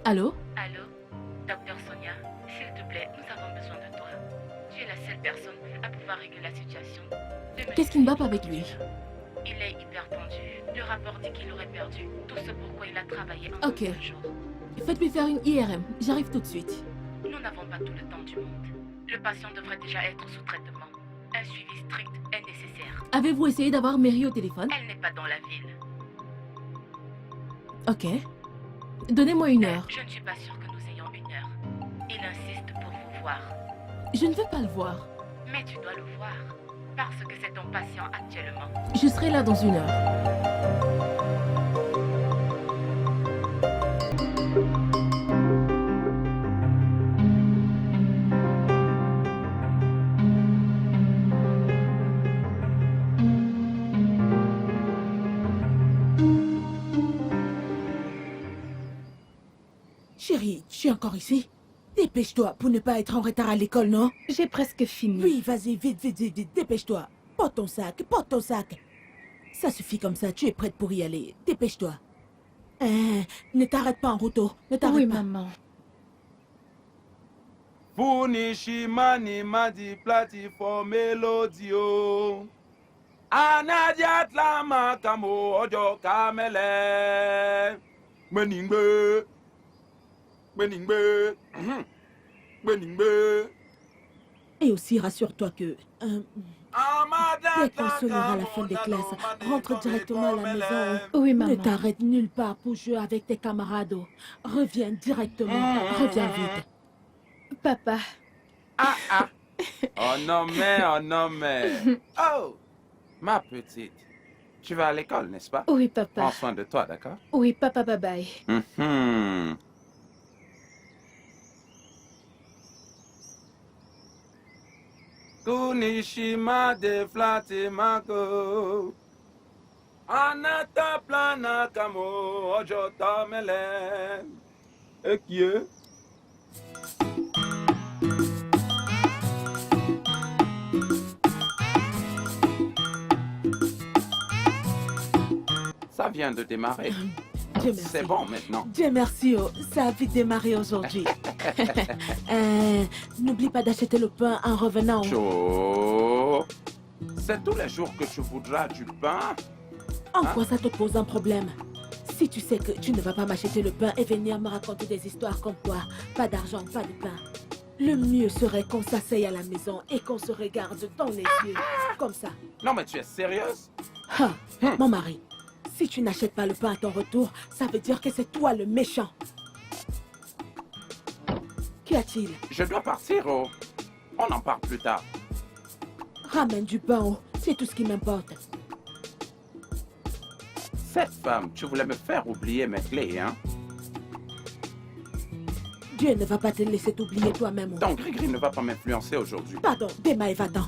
Allô? Allô, docteur Sonia, s'il te plaît, nous avons besoin de toi. Tu es la seule personne à pouvoir régler la situation. Qu'est-ce qui ne va pas avec lui? Il est hyper tendu. Le rapport dit qu'il aurait perdu tout ce pourquoi il a travaillé en Ok. 2 jours. Faites-lui faire une IRM. J'arrive tout de suite. Nous n'avons pas tout le temps du monde. Le patient devrait déjà être sous traitement. Un suivi strict est nécessaire. Avez-vous essayé d'avoir Mary au téléphone? Elle n'est pas dans la ville. Ok. Donnez-moi une heure. Je ne suis pas sûre que nous ayons 1 heure. Il insiste pour vous voir. Je ne veux pas le voir. Mais tu dois le voir. Parce que c'est ton patient actuellement. Je serai là dans 1 heure. Chérie, tu es encore ici? Dépêche-toi pour ne pas être en retard à l'école, non? J'ai presque fini. Oui, vas-y, vite, vite, vite, vite, dépêche-toi. Porte ton sac, porte ton sac. Ça suffit comme ça, tu es prête pour y aller. Dépêche-toi. Ne t'arrête pas en route, ne t'arrête Oui, pas. maman. Funishimani madi platform melodio. Anadiat lama kamo ojo kamele. Beningbe. Beningbe. Beningbe. Et aussi, rassure-toi que... dès qu'on sonnera la fin des classes, rentre directement à la maison. Oui, Ne maman. t'arrête nulle part pour jouer avec tes camarades. Reviens directement, reviens vite. Papa. Ah. Oh non mais. Oh, ma petite. Tu vas à l'école, n'est-ce pas? Oui, Prends papa. soin de toi, d'accord? Oui, papa, bye bye. Mhm. Kunishima de flatimako. Anata plana kamo ojo tamele. Ekie. Ça vient de démarrer. Dieu merci. C'est bon maintenant. Dieu merci, ça a vite démarré aujourd'hui. N'oublie pas d'acheter le pain en revenant. Chaud. C'est tous les jours que tu voudras du pain. En quoi ça te pose un problème? Si tu sais que tu ne vas pas m'acheter le pain et venir me raconter des histoires comme quoi, pas d'argent, pas de pain. Le mieux serait qu'on s'asseye à la maison et qu'on se regarde dans les yeux, comme ça. Non mais tu es sérieuse? Ah, mon mari, si tu n'achètes pas le pain à ton retour, ça veut dire que c'est toi le méchant. Qu'y a-t-il? Je dois partir, oh. On en parle plus tard. Ramène du pain, oh. C'est tout ce qui m'importe. Cette femme, tu voulais me faire oublier mes clés, hein? Dieu ne va pas te laisser t'oublier toi-même. Oh. Ton gris-gris ne va pas m'influencer aujourd'hui. Pardon, Dema et va-t'en.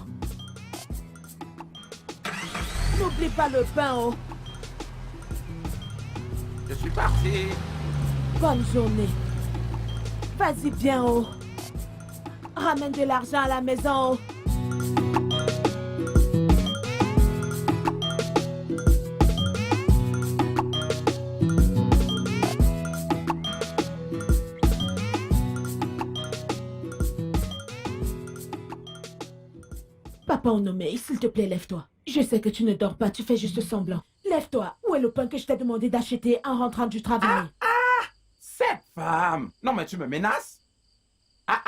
N'oublie pas le pain, oh. Je suis parti. Bonne journée. Vas-y bien, oh. Ramène de l'argent à la maison, oh. Papa Onome, s'il te plaît, lève-toi. Je sais que tu ne dors pas, tu fais juste semblant. Lève-toi. Où est le pain que je t'ai demandé d'acheter en rentrant du travail? Cette femme! Non mais tu me menaces? Ah!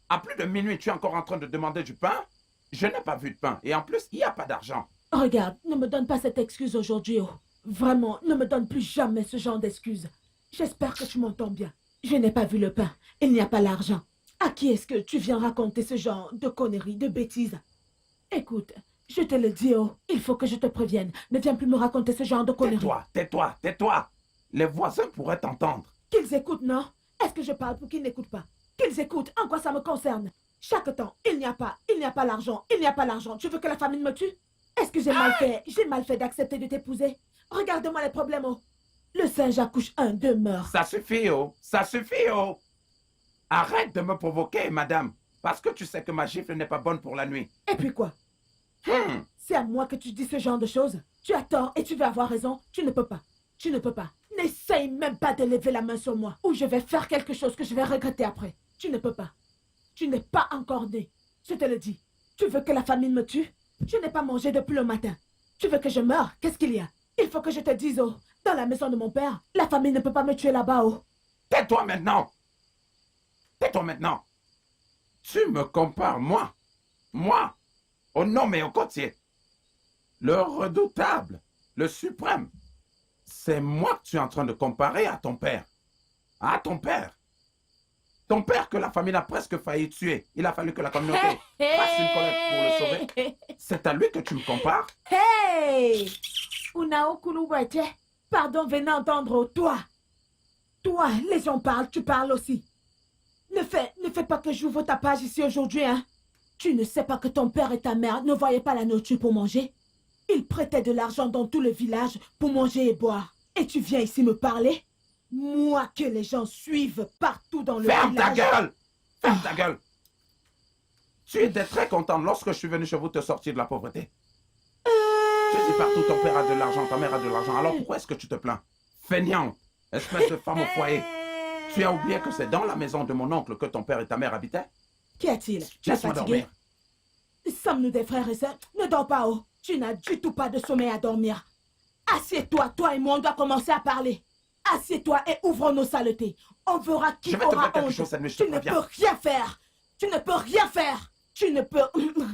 À plus de minuit, tu es encore en train de demander du pain? Je n'ai pas vu de pain. Et en plus, il n'y a pas d'argent. Regarde, ne me donne pas cette excuse aujourd'hui, oh. Vraiment, ne me donne plus jamais ce genre d'excuses. J'espère que tu m'entends bien. Je n'ai pas vu le pain. Il n'y a pas l'argent. À qui est-ce que tu viens raconter ce genre de conneries, de bêtises? Écoute, je te le dis, oh, il faut que je te prévienne. Ne viens plus me raconter ce genre de conneries. Tais-toi. Les voisins pourraient t'entendre. Qu'ils écoutent, non? Est-ce que je parle pour qu'ils n'écoutent pas? Qu'ils écoutent, en quoi ça me concerne? Chaque temps, il n'y a pas l'argent, il n'y a pas l'argent. Tu veux que la famine me tue? Est-ce que j'ai mal fait d'accepter de t'épouser? Regarde-moi les problèmes, oh. Le singe accouche un, deux meurt. Ça suffit, oh. Arrête de me provoquer, madame. Parce que tu sais que ma gifle n'est pas bonne pour la nuit. Et puis quoi? C'est à moi que tu dis ce genre de choses? Tu as tort et tu veux avoir raison. Tu ne peux pas. N'essaye même pas de lever la main sur moi, ou je vais faire quelque chose que je vais regretter après. Tu ne peux pas. Tu n'es pas encore né. Je te le dis. Tu veux que la famine me tue? Je n'ai pas mangé depuis le matin. Tu veux que je meure? Qu'est-ce qu'il y a? Il faut que je te dise, oh, dans la maison de mon père, la famille ne peut pas me tuer là-bas, oh. Tais-toi maintenant. Tais-toi maintenant. Tu me compares, moi, au nom et au côtier. Le redoutable, le suprême. C'est moi que tu es en train de comparer à ton père. À ton père. Ton père que la famille a presque failli tuer. Il a fallu que la communauté fasse une collecte pour le sauver. C'est à lui que tu me compares? Hey! Unao Kuluwete. Pardon, venez entendre, toi. Toi, les gens parlent, tu parles aussi. Ne fais pas que j'ouvre ta page ici aujourd'hui, hein. Tu ne sais pas que ton père et ta mère ne voyaient pas la nourriture pour manger? Ils prêtaient de l'argent dans tout le village pour manger et boire. Et tu viens ici me parler? Moi que les gens suivent partout dans le Ferme ta village. gueule! Ferme ta gueule! Tu étais très contente lorsque je suis venu chez vous te sortir de la pauvreté. Tu dis partout ton père a de l'argent, ta mère a de l'argent. Alors pourquoi est-ce que tu te plains? Feignante, espèce de femme au foyer. Tu as oublié que c'est dans la maison de mon oncle que ton père et ta mère habitaient? Qu'y a-t-il? Tu es Laisse-moi fatigué? dormir. Sommes-nous des frères et sœurs? Ne dors pas, oh. Tu n'as du tout pas de sommeil à dormir. Assieds-toi, toi et moi, on doit commencer à parler. Assieds-toi et ouvre nos saletés. On verra qui Je vais te aura faire quelque honte. chose cette nuit, je te Tu ne préviens. peux rien faire. Tu ne peux rien faire. Tu ne peux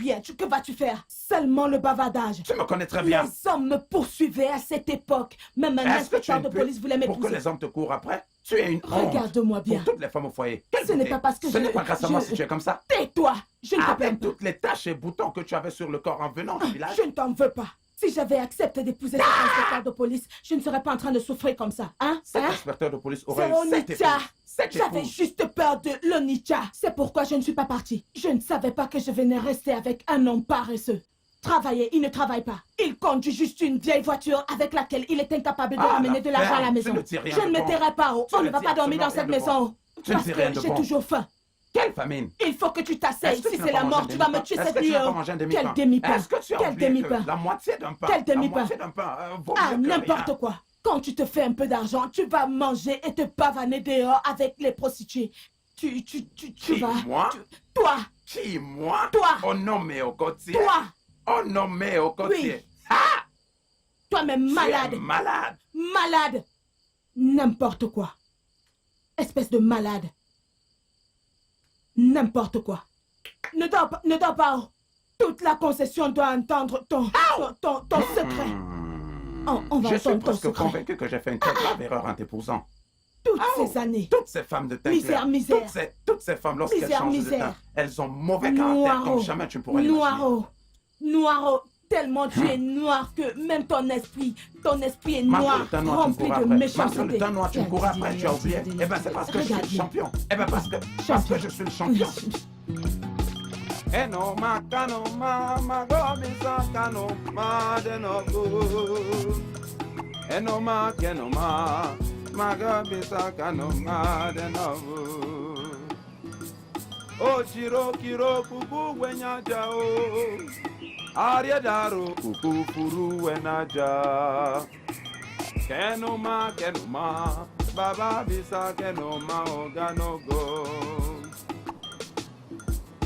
rien. Que vas-tu faire? Seulement le bavardage. Tu me connais très bien. Les hommes me poursuivaient à cette époque. Même un Est-ce que tu es inspecteur une de pute police voulait pour que m'épouser. les hommes te courent après? Tu es une honte Regarde-moi bien. pour toutes les femmes au foyer. Quelle Ce n'est beauté. pas parce que Ce je- n'est pas grâce à moi je- si tu es comme ça. Tais-toi. Je ne te plains Avec pas. toutes les taches et boutons que tu avais sur le corps en venant du village. Je ne t'en veux pas. Si j'avais accepté d'épouser cet inspecteur de police, je ne serais pas en train de souffrir comme ça. Hein? Cet Hein? inspecteur de police C'est aurait eu cette Onitsha. épouse. Cette J'avais épouse. juste peur de l'Onitsha. C'est pourquoi je ne suis pas partie. Je ne savais pas que je venais rester avec un homme paresseux. Travailler, il ne travaille pas. Il conduit juste une vieille voiture avec laquelle il est incapable de Ah, ramener de l'argent à la ferme. maison. Tu ne dis rien Je de ne me bon. tairai pas. Oh. Tu On ne ne va dis pas dormir dans absolument cette rien de maison. Tu ne Parce dis rien que de j'ai bon. toujours faim. Quelle famine? Il faut que tu t'asseyes. Est-ce que Si tu c'est n'as la pas mort, mangé tu un vas me demi-pain? tuer Est-ce cette que tu nuit. n'as pas Oh. mangé un Quel demi-pain? demi-pain? Est-ce que tu as Quel oublié que demi-pain? la moitié d'un pain, Quel la demi-pain? moitié d'un pain vaut Ah, mieux que n'importe rien. quoi. Quand tu te fais un peu d'argent, tu vas manger et te pavaner dehors avec les prostituées. Tu Qui, vas... moi? Toi, Qui, moi? Toi. Au nommé au côtier. toi, Au nommé au côtier. toi-même Tu es malade, malade. malade. N'importe quoi. Espèce de malade. N'importe quoi. Ne dors pas, ne dors pas. Oh. Toute la concession doit entendre ton secret. On va Je suis entendre ton presque secret. convaincu que j'ai fait une très grave erreur en t'épousant. Toutes ces années. Toutes ces femmes de teint Misère, clair, misère. toutes ces femmes, lorsqu'elles Misère, changent de misère. teint, elles ont mauvais caractère comme jamais tu ne pourrais l'imaginer. Noiro. Noiro. Tellement tu es noir que même ton esprit est Malgré noir, le teint noir, tu me rempli cours de après. Malgré méchanceté. le teint noir, tu me cours après, tu as oublié. Eh ben, c'est parce que je suis le Regarde-le. champion. Eh ben, parce que je suis le champion. Eno makano ma gomisa kano ma de no go. Eno ma gomisa kano ma de no go. O chiro kiro kuku wenya jao. Arya daro kuku furu wenaja. Kenoma baba bisa kenoma ogano go.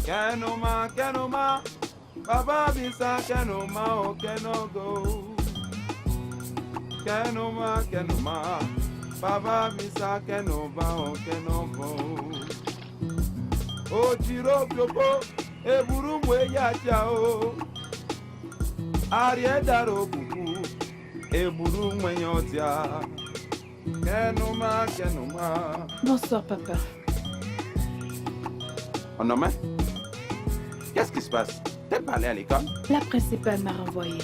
Kenoma, Baba bisa kenoma o kenogo. Kenoma, Baba bisa kenoma o kenogo. O jiro piopo, eburu mwe ya jao. Arie daro kuku, eburu mwe nyotia. Kenoma. Bonsoir, papa. On nomme? Qu'est-ce qui se passe? T'es pas allé à l'école? La principale m'a renvoyé.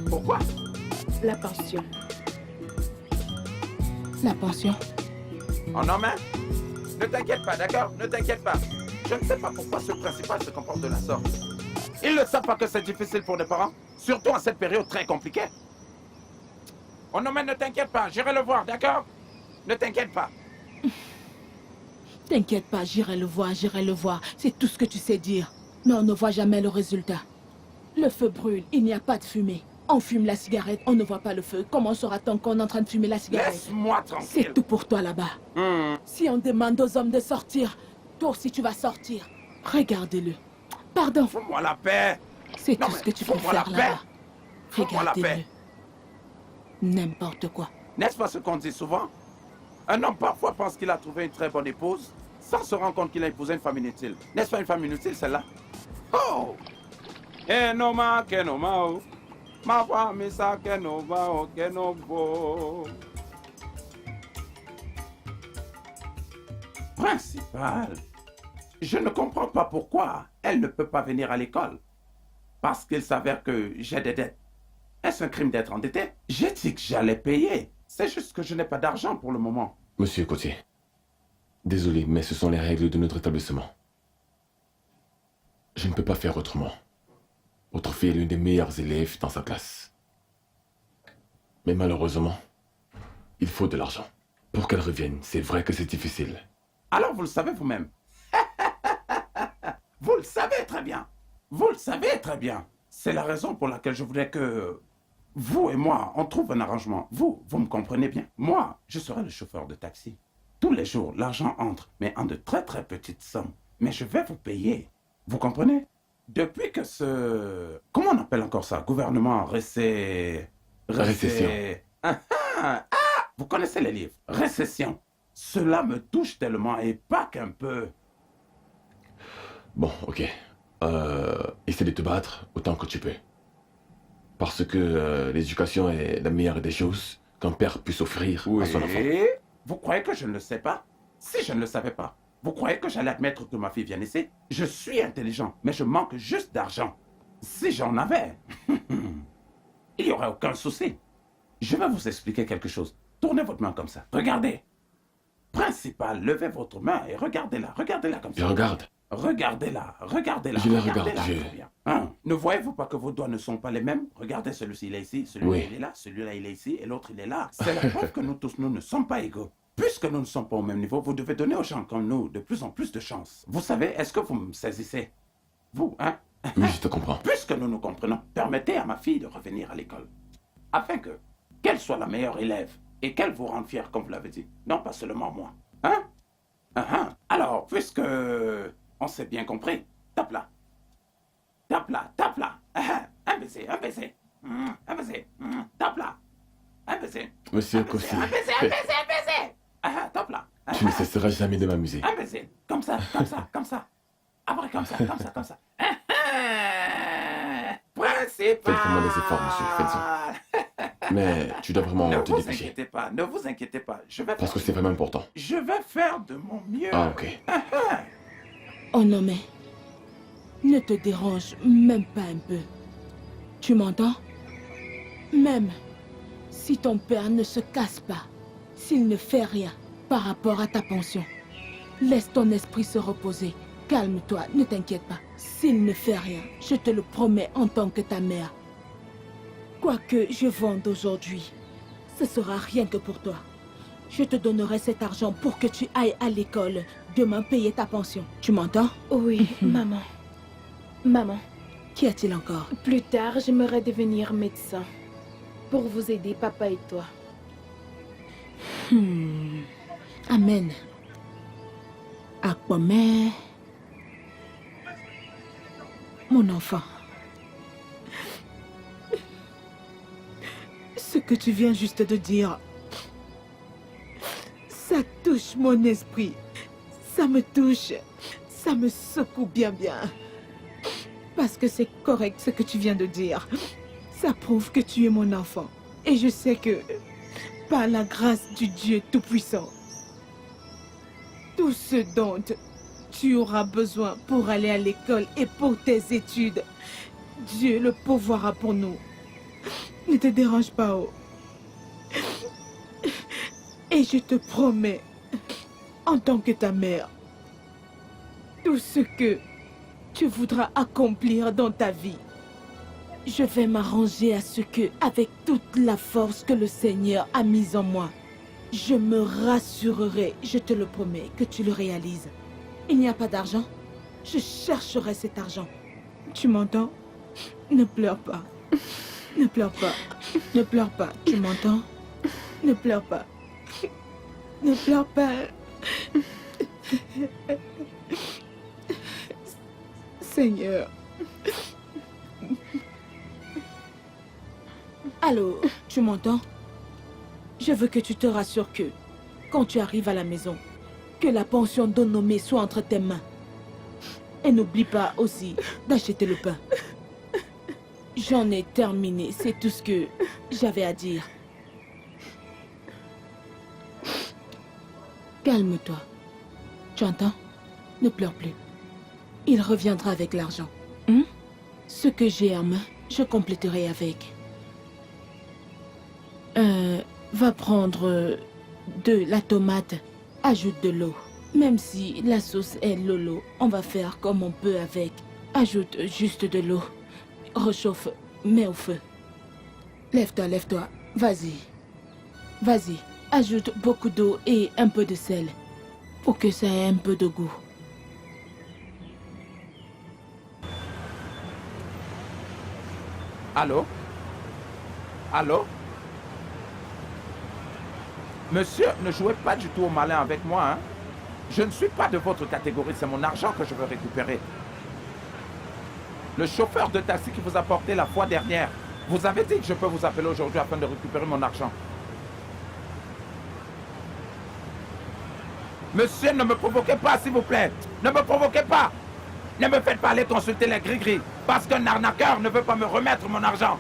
Pourquoi? La pension. La pension. On nomme? Ne t'inquiète pas, d'accord? Ne t'inquiète pas. Je ne sais pas pourquoi ce principal se comporte de la sorte. Ils ne savent pas que c'est difficile pour les parents, surtout en cette période très compliquée. On nomme, ne t'inquiète pas, j'irai le voir, d'accord? Ne t'inquiète pas. T'inquiète pas, j'irai le voir. C'est tout ce que tu sais dire. Mais on ne voit jamais le résultat. Le feu brûle, il n'y a pas de fumée. On fume la cigarette, on ne voit pas le feu. Comment saura-t-on qu'on est en train de fumer la cigarette? Laisse-moi tranquille. C'est tout pour toi là-bas. Si on demande aux hommes de sortir, toi aussi tu vas sortir. Regardez-le. Pardon, Fous-moi la paix. c'est Non, tout mais ce que tu peux fous-moi la faire paix. là-bas. Fous-moi la Regardez-le. paix. N'importe quoi. N'est-ce pas ce qu'on dit souvent? Un homme parfois pense qu'il a trouvé une très bonne épouse sans se rendre compte qu'il a épousé une femme inutile. N'est-ce pas une femme inutile celle-là? Oh! Kenoma, kenoma, oh. Ma voix, misa, kenova, oh, kenobo. Principal, je ne comprends pas pourquoi elle ne peut pas venir à l'école. Parce qu'il s'avère que j'ai des dettes. Est-ce un crime d'être endetté? J'ai dit que j'allais payer. C'est juste que je n'ai pas d'argent pour le moment. Monsieur Cotier, désolé, mais ce sont les règles de notre établissement. Je ne peux pas faire autrement. Votre fille est l'une des meilleures élèves dans sa classe. Mais malheureusement, il faut de l'argent. Pour qu'elle revienne, c'est vrai que c'est difficile. Alors vous le savez vous-même. Vous le savez très bien. Vous le savez très bien. C'est la raison pour laquelle je voudrais que vous et moi, on trouve un arrangement. Vous me comprenez bien. Moi, je serai le chauffeur de taxi. Tous les jours, l'argent entre, mais en de très très petites sommes. Mais je vais vous payer. Vous comprenez? Depuis que ce... Comment on appelle encore ça? Gouvernement Récession. Vous connaissez les livres. Récession. Cela me touche tellement et pas qu'un peu. Bon, ok. Essaie de te battre autant que tu peux. Parce que l'éducation est la meilleure des choses qu'un père puisse offrir à son enfant. Vous croyez que je ne le sais pas? Si je ne le savais pas, vous croyez que j'allais admettre que ma fille vienne ici? Je suis intelligent, mais je manque juste d'argent. Si j'en avais, il n'y aurait aucun souci. Je vais vous expliquer quelque chose. Tournez votre main comme ça. Regardez. Principal, levez votre main et regardez-la. Regardez-la comme ça. Je regarde. Regardez-la, regardez-la. Je la regardez-la regarde, très bien. Hein? Ne voyez-vous pas que vos doigts ne sont pas les mêmes? Regardez, celui-ci il est ici, celui-là Oui. il est là, celui-là il est ici et l'autre il est là. C'est la preuve que nous tous, nous ne sommes pas égaux. Puisque nous ne sommes pas au même niveau, vous devez donner aux gens comme nous de plus en plus de chance. Vous savez, est-ce que vous me saisissez? Vous, hein? Oui, je te comprends. Puisque nous nous comprenons, permettez à ma fille de revenir à l'école. Afin qu'elle soit la meilleure élève et qu'elle vous rende fière, comme vous l'avez dit. Non, pas seulement moi. Hein? Alors, puisque on s'est bien compris, tape là. Tape là, tape là. Un baiser, un baiser. Un baiser. Tape là. Un baiser. Monsieur Un baiser, Cossé, un baiser, un baiser, un baiser. Tape là. tu ne cesseras jamais de m'amuser. Un baiser. Comme ça, comme ça, comme ça. Après, comme ça, comme ça, comme ça. Principal. Faites vraiment des efforts, monsieur, faites-en. Mais tu dois vraiment Ne te vous dépêcher. inquiétez pas, ne vous inquiétez pas. Je vais Parce que faire, c'est vraiment important. je vais faire de mon mieux. Ah, ok. Oh non mais, ne te dérange même pas un peu. Tu m'entends? Même si ton père ne se casse pas, s'il ne fait rien par rapport à ta pension, laisse ton esprit se reposer. Calme-toi, ne t'inquiète pas. S'il ne fait rien, je te le promets en tant que ta mère. Quoi que je vende aujourd'hui, ce sera rien que pour toi. Je te donnerai cet argent pour que tu ailles à l'école, demain payer ta pension. Tu m'entends? Oui, maman. Maman, Qu'y a-t-il encore? plus tard, j'aimerais devenir médecin. Pour vous aider, papa et toi. Amen. Aquaman. Mon enfant. Ce que tu viens juste de dire, ça touche mon esprit. Ça me touche. Ça me secoue bien bien. Parce que c'est correct ce que tu viens de dire. Ça prouve que tu es mon enfant. Et je sais que, par la grâce du Dieu Tout-Puissant, tout ce dont tu auras besoin pour aller à l'école et pour tes études, Dieu le pourvoira pour nous. Ne te dérange pas, oh. Et je te promets, en tant que ta mère, tout ce que tu voudras accomplir dans ta vie, je vais m'arranger à ce que, avec toute la force que le Seigneur a mise en moi, je me rassurerai, je te le promets, que tu le réalises. Il n'y a pas d'argent? Je chercherai cet argent. Tu m'entends? Ne pleure pas. Ne pleure pas. Ne pleure pas. Tu m'entends? Ne pleure pas. Ne pleure pas. Seigneur. Allô, tu m'entends? Je veux que tu te rassures que, quand tu arrives à la maison, que la pension d'Onomé soit entre tes mains. Et n'oublie pas aussi d'acheter le pain. J'en ai terminé, c'est tout ce que j'avais à dire. Calme-toi. Tu entends? Ne pleure plus. Il reviendra avec l'argent. Ce que j'ai en main, je compléterai avec. Va prendre de la tomate. Ajoute de l'eau. Même si la sauce est lolo, on va faire comme on peut avec. Ajoute juste de l'eau. Rechauffe, mets au feu. Lève-toi, lève-toi. Vas-y. Vas-y. Ajoute beaucoup d'eau et un peu de sel. Pour que ça ait un peu de goût. Allô? Allô? Monsieur, ne jouez pas du tout au malin avec moi, hein? Je ne suis pas de votre catégorie, c'est mon argent que je veux récupérer. Le chauffeur de taxi qui vous a porté la fois dernière, vous avez dit que je peux vous appeler aujourd'hui afin de récupérer mon argent. Monsieur, ne me provoquez pas, s'il vous plaît. Ne me provoquez pas. Ne me faites pas aller consulter les gris-gris, parce qu'un arnaqueur ne veut pas me remettre mon argent.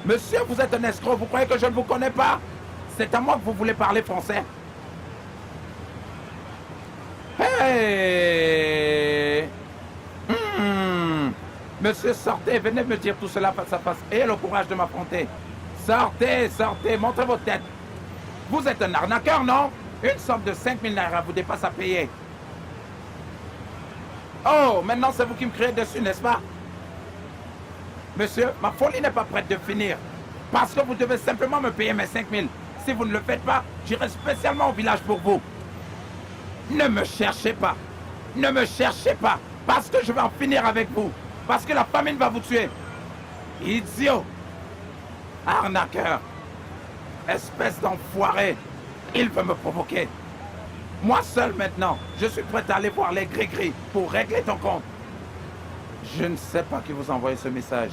Monsieur, vous êtes un escroc, vous croyez que je ne vous connais pas? C'est à moi que vous voulez parler français. Hey! Monsieur, sortez, venez me dire tout cela face à face. Ayez le courage de m'affronter. Sortez, sortez, montrez votre tête. Vous êtes un arnaqueur, non? Une somme de 5000 naira vous dépasse à payer. Oh, maintenant c'est vous qui me criez dessus, n'est-ce pas? Monsieur, ma folie n'est pas prête de finir. Parce que vous devez simplement me payer mes 5000. Si vous ne le faites pas, j'irai spécialement au village pour vous. Ne me cherchez pas. Ne me cherchez pas. Parce que je vais en finir avec vous. Parce que la famine va vous tuer. Idiot. Arnaqueur. Espèce d'enfoiré. Il veut me provoquer. Moi seul maintenant, je suis prêt à aller voir les gris-gris pour régler ton compte. Je ne sais pas qui vous a envoyé ce message.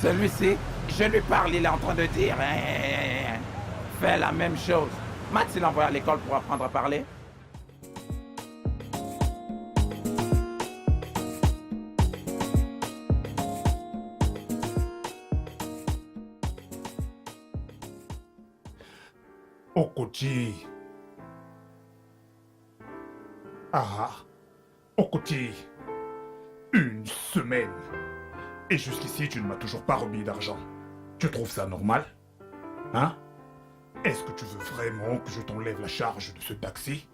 Celui-ci, je lui parle, il est en train de dire... Fais la même chose. Max, il envoie à l'école pour apprendre à parler. Okoti. Ah, Okoti. Une semaine. Et jusqu'ici, tu ne m'as toujours pas remis d'argent. Tu trouves ça normal? Hein? Est-ce que tu veux vraiment que je t'enlève la charge de ce taxi?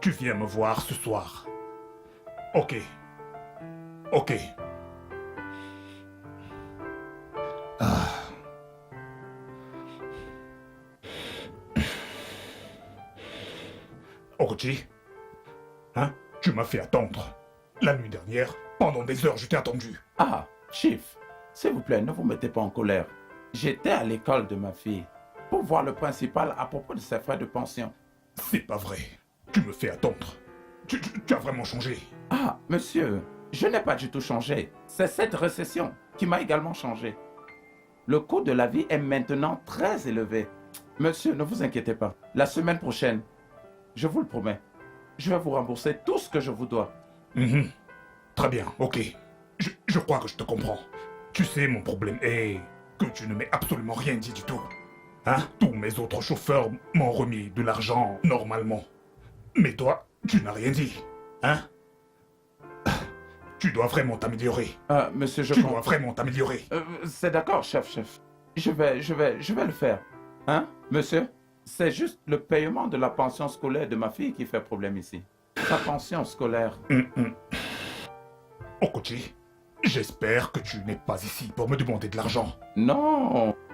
Tu viens me voir ce soir. Ok. Ok. Okoti, hein? Tu m'as fait attendre. La nuit dernière, pendant des heures, je t'ai attendu. Ah, Chief, s'il vous plaît, ne vous mettez pas en colère. J'étais à l'école de ma fille pour voir le principal à propos de ses frais de pension. C'est pas vrai. Tu me fais attendre. Tu as vraiment changé. Ah, monsieur, je n'ai pas du tout changé. C'est cette récession qui m'a également changé. Le coût de la vie est maintenant très élevé. Monsieur, ne vous inquiétez pas. La semaine prochaine, je vous le promets, je vais vous rembourser tout ce que je vous dois. Très bien, ok. Je crois que je te comprends. Tu sais, mon problème est que tu ne m'as absolument rien dit du tout. Hein? Tous mes autres chauffeurs m'ont remis de l'argent normalement. Mais toi, tu n'as rien dit. Hein? Tu dois vraiment t'améliorer. Monsieur, Tu dois vraiment t'améliorer. c'est d'accord, chef. Je vais le faire. Hein, monsieur? C'est juste le paiement de la pension scolaire de ma fille qui fait problème ici. Sa pension scolaire. Okoti, j'espère que tu n'es pas ici pour me demander de l'argent. Non,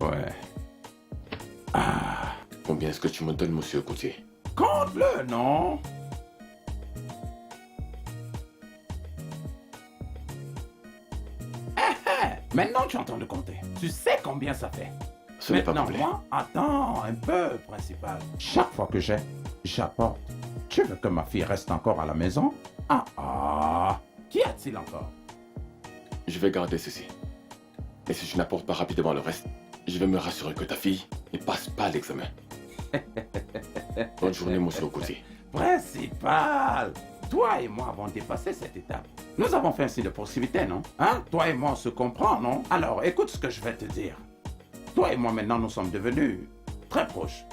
Ouais. Ah, Combien est-ce que tu me donnes, monsieur Gauthier? compte-le, non? Maintenant, tu entends de compter. Tu sais combien ça fait. Ce n'est pas Maintenant, complet. moi, attends un peu, principal. Chaque fois que j'apporte. Tu veux que ma fille reste encore à la maison? Qu'y a-t-il encore? Je vais garder ceci. Et si je n'apporte pas rapidement le reste, je vais me rassurer que ta fille ne passe pas l'examen. Bonne journée, monsieur Gauthier. Principal, toi et moi avons dépassé cette étape. Nous avons fait ainsi de possibilité, non? Hein? Toi et moi, on se comprend, non? Alors, écoute ce que je vais te dire. Toi et moi, maintenant, nous sommes devenus très proches.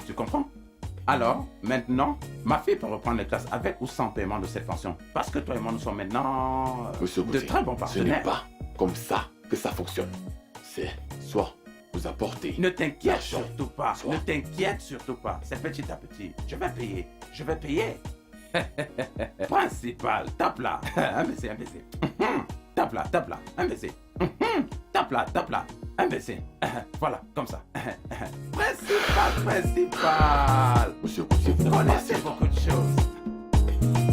Tu comprends? Alors, maintenant, ma fille peut reprendre les classes avec ou sans paiement de cette pension. Parce que toi et moi, nous sommes maintenant Monsieur de Gauthier, très bons ce n'est partenaires. pas comme ça que ça fonctionne. C'est soit vous apportez... Ne t'inquiète l'argent, surtout pas. soit- Ne t'inquiète surtout pas. C'est petit à petit. Je vais payer. Je vais payer. Principal, tape là. Un baiser, un baiser. Tape là, tape là. Un baiser. Tape là, tape là. Un baiser. Voilà, comme ça. Principal. Monsieur Gauthier, vous Vous n'avez pas connaissez assez de temps. beaucoup de choses.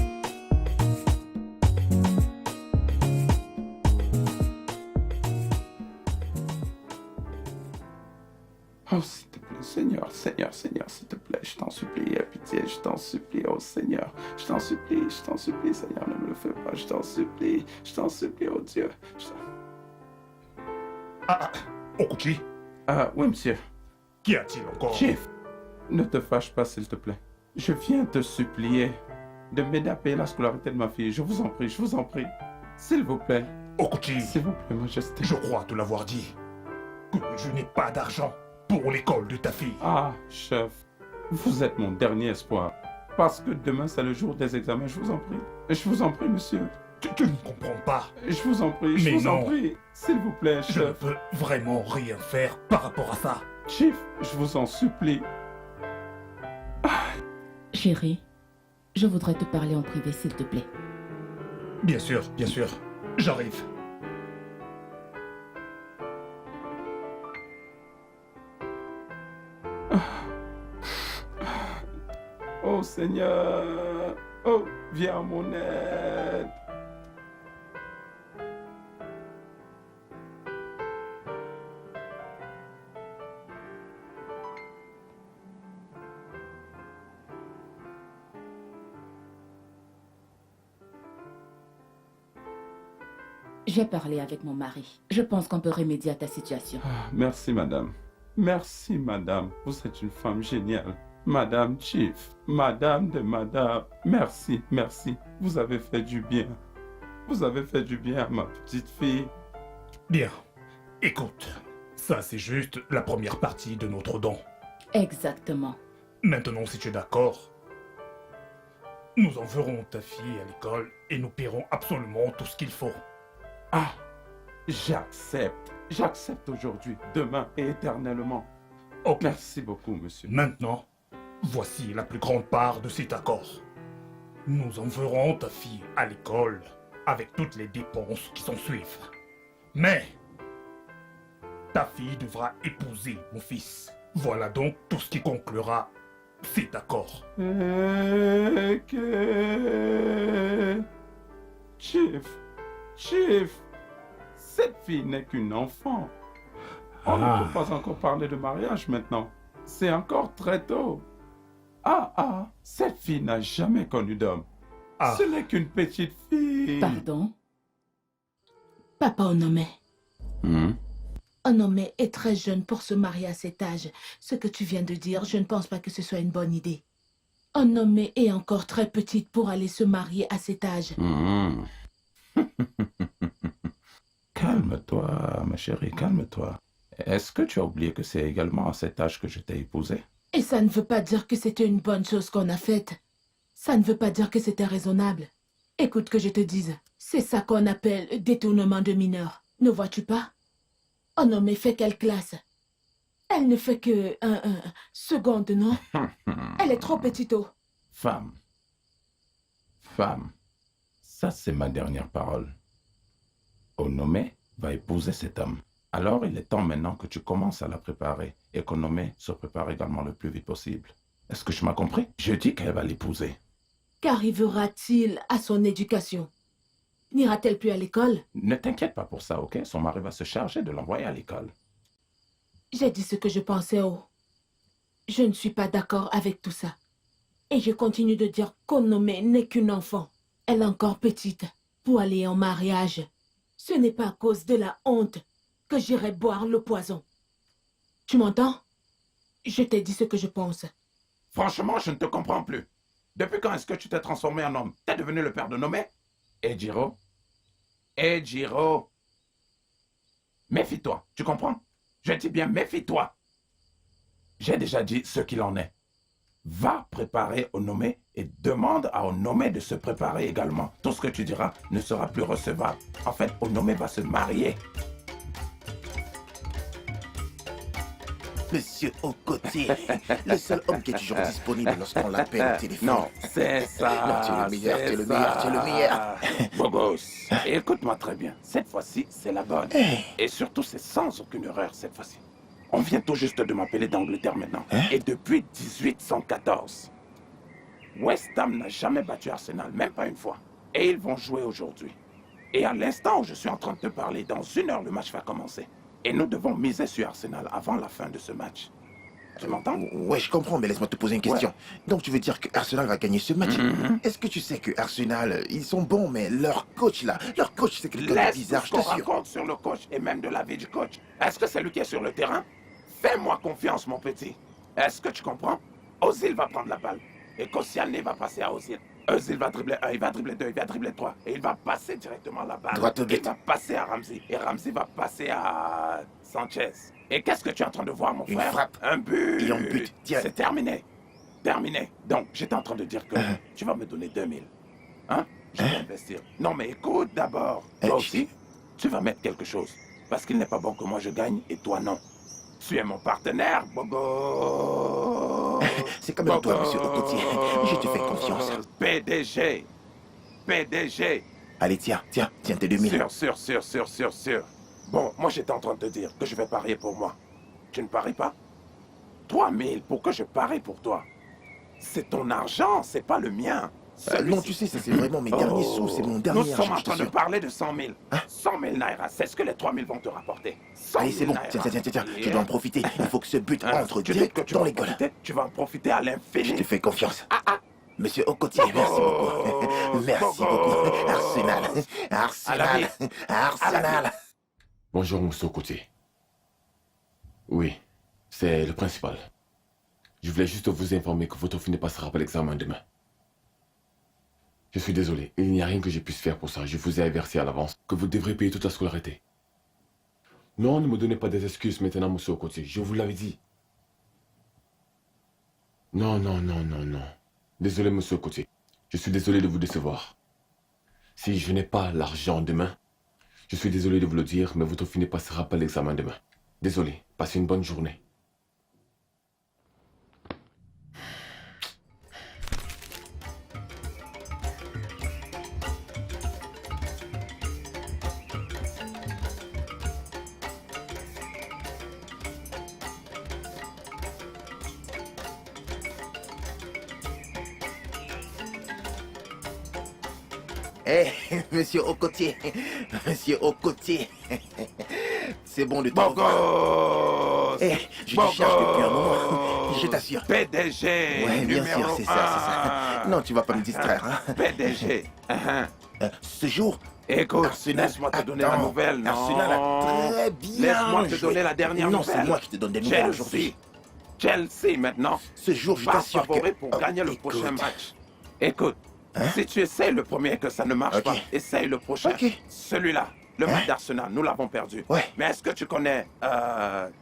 Oh, s'il te plaît, Seigneur, Seigneur, Seigneur, s'il te plaît, je t'en supplie, aie pitié, je t'en supplie, oh Seigneur, je t'en supplie, Seigneur, ne me le fais pas, je t'en supplie, oh Dieu. Okuchi, Oui, monsieur. qu'y a-t-il encore? Chief, ne te fâche pas, s'il te plaît. Je viens te supplier de m'aider à payer la scolarité de ma fille, je vous en prie, s'il vous plaît, Okuchi, s'il vous plaît, majesté. je crois te l'avoir dit que je n'ai pas d'argent pour l'école de ta fille. Ah, chef, vous êtes mon dernier espoir. Parce que demain, c'est le jour des examens, je vous en prie, monsieur. Tu ne comprends pas. Je vous en prie, Mais je vous en non. prie. S'il vous plaît, Je ne chef. peux vraiment rien faire par rapport à ça. Chief, je vous en supplie. Chérie, je voudrais te parler en privé, s'il te plaît. Bien sûr, j'arrive. Oh Seigneur, oh, viens à mon aide. J'ai parlé avec mon mari. Je pense qu'on peut remédier à ta situation. Merci, madame. Merci, madame. Vous êtes une femme géniale. Madame Chief, madame de madame. Merci, merci. Vous avez fait du bien. Vous avez fait du bien à ma petite fille. Bien. Écoute, ça c'est juste la première partie de notre don. Exactement. Maintenant, si tu es d'accord, nous enverrons ta fille à l'école et nous paierons absolument tout ce qu'il faut. Ah, j'accepte. J'accepte aujourd'hui, demain et éternellement. Ok. Merci beaucoup, monsieur. Maintenant, voici la plus grande part de cet accord. Nous enverrons ta fille à l'école avec toutes les dépenses qui s'en suivent. Mais, ta fille devra épouser mon fils. Voilà donc tout ce qui conclura cet accord. Chief, cette fille n'est qu'une enfant. On ne peut pas encore parler de mariage maintenant. C'est encore très tôt. Cette fille n'a jamais connu d'homme. Ah. Ce n'est qu'une petite fille. Pardon? Papa Onome. Hmm? Onome est très jeune pour se marier à cet âge. Ce que tu viens de dire, je ne pense pas que ce soit une bonne idée. Onome est encore très petite pour aller se marier à cet âge. Hmm. Calme-toi, ma chérie, calme-toi. Est-ce que tu as oublié que c'est également à cet âge que je t'ai épousée? Et ça ne veut pas dire que c'était une bonne chose qu'on a faite. Ça ne veut pas dire que c'était raisonnable. Écoute que je te dise, c'est ça qu'on appelle détournement de mineurs. Ne vois-tu pas? Onome fait quelle classe? Elle ne fait que seconde, non? Elle est trop petite. Femme, ça c'est ma dernière parole. Onome va épouser cet homme. Alors, il est temps maintenant que tu commences à la préparer et que Nomé se prépare également le plus vite possible. Est-ce que tu m'as compris? Je dis qu'elle va l'épouser. Qu'arrivera-t-il à son éducation? N'ira-t-elle plus à l'école? Ne t'inquiète pas pour ça, ok? Son mari va se charger de l'envoyer à l'école. J'ai dit ce que je pensais, oh. Je ne suis pas d'accord avec tout ça. Et je continue de dire qu'Onome n'est qu'une enfant. Elle est encore petite pour aller en mariage. Ce n'est pas à cause de la honte que j'irai boire le poison. Tu m'entends? Je t'ai dit ce que je pense. Franchement, je ne te comprends plus. Depuis quand est-ce que tu t'es transformé en homme? T'es devenu le père de Nomé? Ejiro? Ejiro? Méfie-toi, tu comprends? Je dis bien méfie-toi. J'ai déjà dit ce qu'il en est. Va préparer Onome et demande à Onome de se préparer également. Tout ce que tu diras ne sera plus recevable. En fait, Onome va se marier. Monsieur Okotie, le seul homme qui est toujours disponible lorsqu'on l'appelle au téléphone. Non, c'est ça. Non, tu es le meilleur, tu es le meilleur, tu es le meilleur. Beau gosse. Écoute-moi très bien. Cette fois-ci, c'est la bonne. Et surtout, c'est sans aucune erreur cette fois-ci. On vient tout juste de m'appeler d'Angleterre maintenant. Et depuis 1814, West Ham n'a jamais battu Arsenal, même pas une fois. Et ils vont jouer aujourd'hui. Et à l'instant où je suis en train de te parler, dans 1 heure, le match va commencer. Et nous devons miser sur Arsenal avant la fin de ce match. Tu m'entends? Ouais, je comprends, mais laisse-moi te poser une question. Donc tu veux dire que Arsenal va gagner ce match? Est-ce que tu sais que Arsenal, ils sont bons, mais leur coach là, leur coach c'est quelqu'un de Laisse bizarre, tout je ce qu'on t'assure. raconte sur le coach et même de la vie du coach. Est-ce que c'est lui qui est sur le terrain? Fais-moi confiance, mon petit. Est-ce que tu comprends? Ozil va prendre la balle. Et Koscielny va passer à Ozil. Ozil va dribbler 1, il va dribbler 2, il va dribbler 3. Et il va passer directement la balle. Droit au but. Il va passer à Ramsey. Et Ramsey va passer à Sanchez. Et qu'est-ce que tu es en train de voir, mon Une frère? frappe. Un but. Et un but. Tiens. C'est terminé. Terminé. Donc, j'étais en train de dire que tu vas me donner 2000. Hein? Je vais investir. Non, mais écoute d'abord. Toi aussi, tu vas mettre quelque chose. Parce qu'il n'est pas bon que moi je gagne et toi non. Tu es mon partenaire, Bogo. C'est quand même toi, monsieur Okotie. Je te fais confiance. PDG. PDG. Allez, tiens tes 2000. Sûr. Bon, moi j'étais en train de te dire que je vais parier pour moi. Tu ne paries pas? 3000 pour que je parie pour toi. C'est ton argent, c'est pas le mien. Non, tu sais, ça c'est vraiment mes derniers sous, c'est mon dernier Nous sommes argent, en je train de t'assure. parler de 100 000. Hein? 100 000 naira, c'est ce que les 3 000 vont te rapporter. 100 000 Allez, c'est bon, naira. tiens, je dois en profiter. Il faut que ce but Hein? entre Tu dis direct que tu dans vas les en goals. profiter? Tu vas en profiter à Je l'infini. te fais confiance. Monsieur Okotie, merci beaucoup. Merci beaucoup. Arsenal. Arsenal. Bonjour, monsieur Okotie. Oui, c'est le principal. Je voulais juste vous informer que votre fille ne passera pas l'examen demain. Je suis désolé, il n'y a rien que je puisse faire pour ça. Je vous ai averti à l'avance que vous devrez payer toute la scolarité. Non, ne me donnez pas des excuses maintenant, monsieur Okotie. Je vous l'avais dit. Non. Désolé, monsieur Okotie. Je suis désolé de vous décevoir. Si je n'ai pas l'argent demain, je suis désolé de vous le dire, mais votre fille ne passera pas l'examen demain. Désolé, passez une bonne journée. Monsieur Okotie. Monsieur Okotie. C'est bon de te revoir. Bogo. Je te cherche depuis un moment. Je t'assure. PDG. Ouais, bien sûr, numéro c'est ça. 1. Non, tu vas pas me distraire, hein. PDG. Ce jour, Écoute, Arsenal, laisse-moi te donner la attends, nouvelle. Non. Arsenal a très bien Laisse-moi te joué. donner la dernière Non, nouvelle. c'est moi qui te donne des nouvelles aujourd'hui. Chelsea maintenant. Ce jour, je Va t'assure que... favori pour gagner le écoute. prochain match. Écoute, si tu essayes le premier et que ça ne marche Ok. pas, essaye le prochain. Ok. Celui-là, le match d'Arsenal, nous l'avons perdu. Ouais. Mais est-ce que tu connais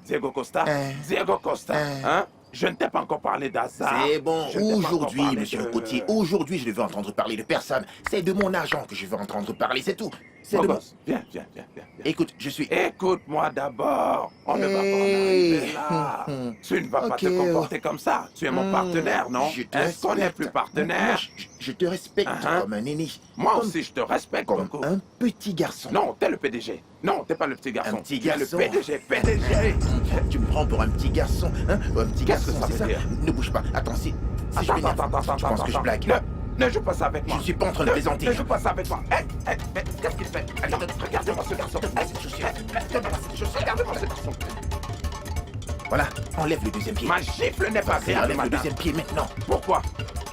Diego Costa? Hein? Diego Costa, hein? Je ne t'ai pas encore parlé d'Hazard. C'est bon, Je ne t'ai pas encore aujourd'hui, parlé monsieur de- Okotie, aujourd'hui, je ne veux entendre parler de personne. C'est de mon argent que je veux entendre parler, c'est tout. C'est Beau de mon... gosse, viens. Écoute, je suis... Écoute-moi d'abord. On ne va pas en Hey. arriver là. Tu ne vas pas Ok. te comporter comme ça. Tu es mon partenaire, non? Je te Est-ce qu'on n'est respecte. plus partenaire? Moi, je te respecte Uh-huh. comme un aîné. Moi Comme- aussi, je te respecte Comme beaucoup. un petit garçon. Non, t'es le PDG. Non, t'es pas le petit garçon. Un petit Tu es garçon. le PDG. PDG. Tu me prends pour un petit garçon, hein? Un petit Qu'est-ce que garçon, ça c'est veut ça? dire? Ne bouge pas. Attends, si je Attends, m'énerve, tu penses que je blague? Ne joue pas ça avec moi. Je suis pas en train de plaisanter. Ne joue pas ça avec moi. Qu'est-ce qu'il fait? Allez, regardez-moi ce garçon. Regardez-moi ce garçon. Voilà, enlève le deuxième pied. Ma gifle n'est pas réelle, Enlève le madame. deuxième pied maintenant. Pourquoi?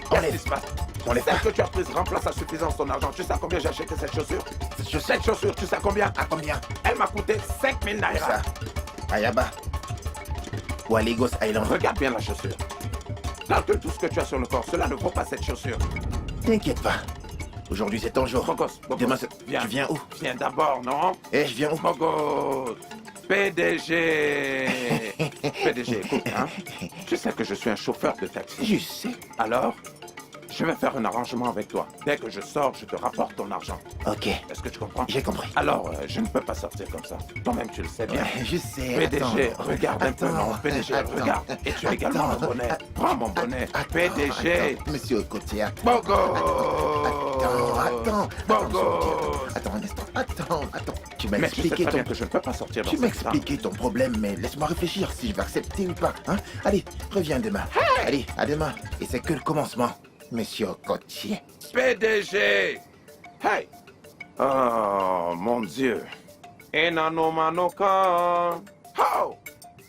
Qu'est-ce Enlève. qui se passe? Enlève. Celle que tu as prise remplace à suffisance ton argent. Tu sais à combien j'ai acheté cette chaussure? Cette chaussure, tu sais à combien? À combien? Elle m'a coûté 5000 Pour naira. ça. Ayaba. Ou à Lagos Island. Regarde bien la chaussure. Calcule tout ce que tu as sur le corps. Cela ne vaut pas cette chaussure. T'inquiète pas. Aujourd'hui, c'est ton jour. Bogos, Demain, viens. tu viens où? Viens d'abord, non? Eh, je viens où? Bogos, PDG. PDG, écoute, hein? Tu sais que je suis un chauffeur de taxi. Je sais. Alors, je vais faire un arrangement avec toi. Dès que je sors, je te rapporte ton argent. Ok, Est-ce que tu comprends? j'ai compris. Alors, je ne peux pas sortir comme ça. Toi-même, tu le sais bien. Ouais, je sais. PDG, attends. regarde un peu, non? PDG, Attends. regarde. Et tu as également mon bonnet. Prends mon bonnet. PDG. Attends, Monsieur Côtier, attends. Bogos. Attends. Bogos. Attends un instant. Attends. Tu m'as Mais tu sais expliqué très bien ton... que je ne peux pas sortir dans Tu m'as cette salle. expliqué ton problème, mais laisse-moi réfléchir si je vais accepter ou pas. Hein? Allez, reviens demain. Allez, à demain. Et c'est que le commencement, Monsieur Côtier. PDG. Hey. Oh, mon Dieu. Enanomanoka. Oh.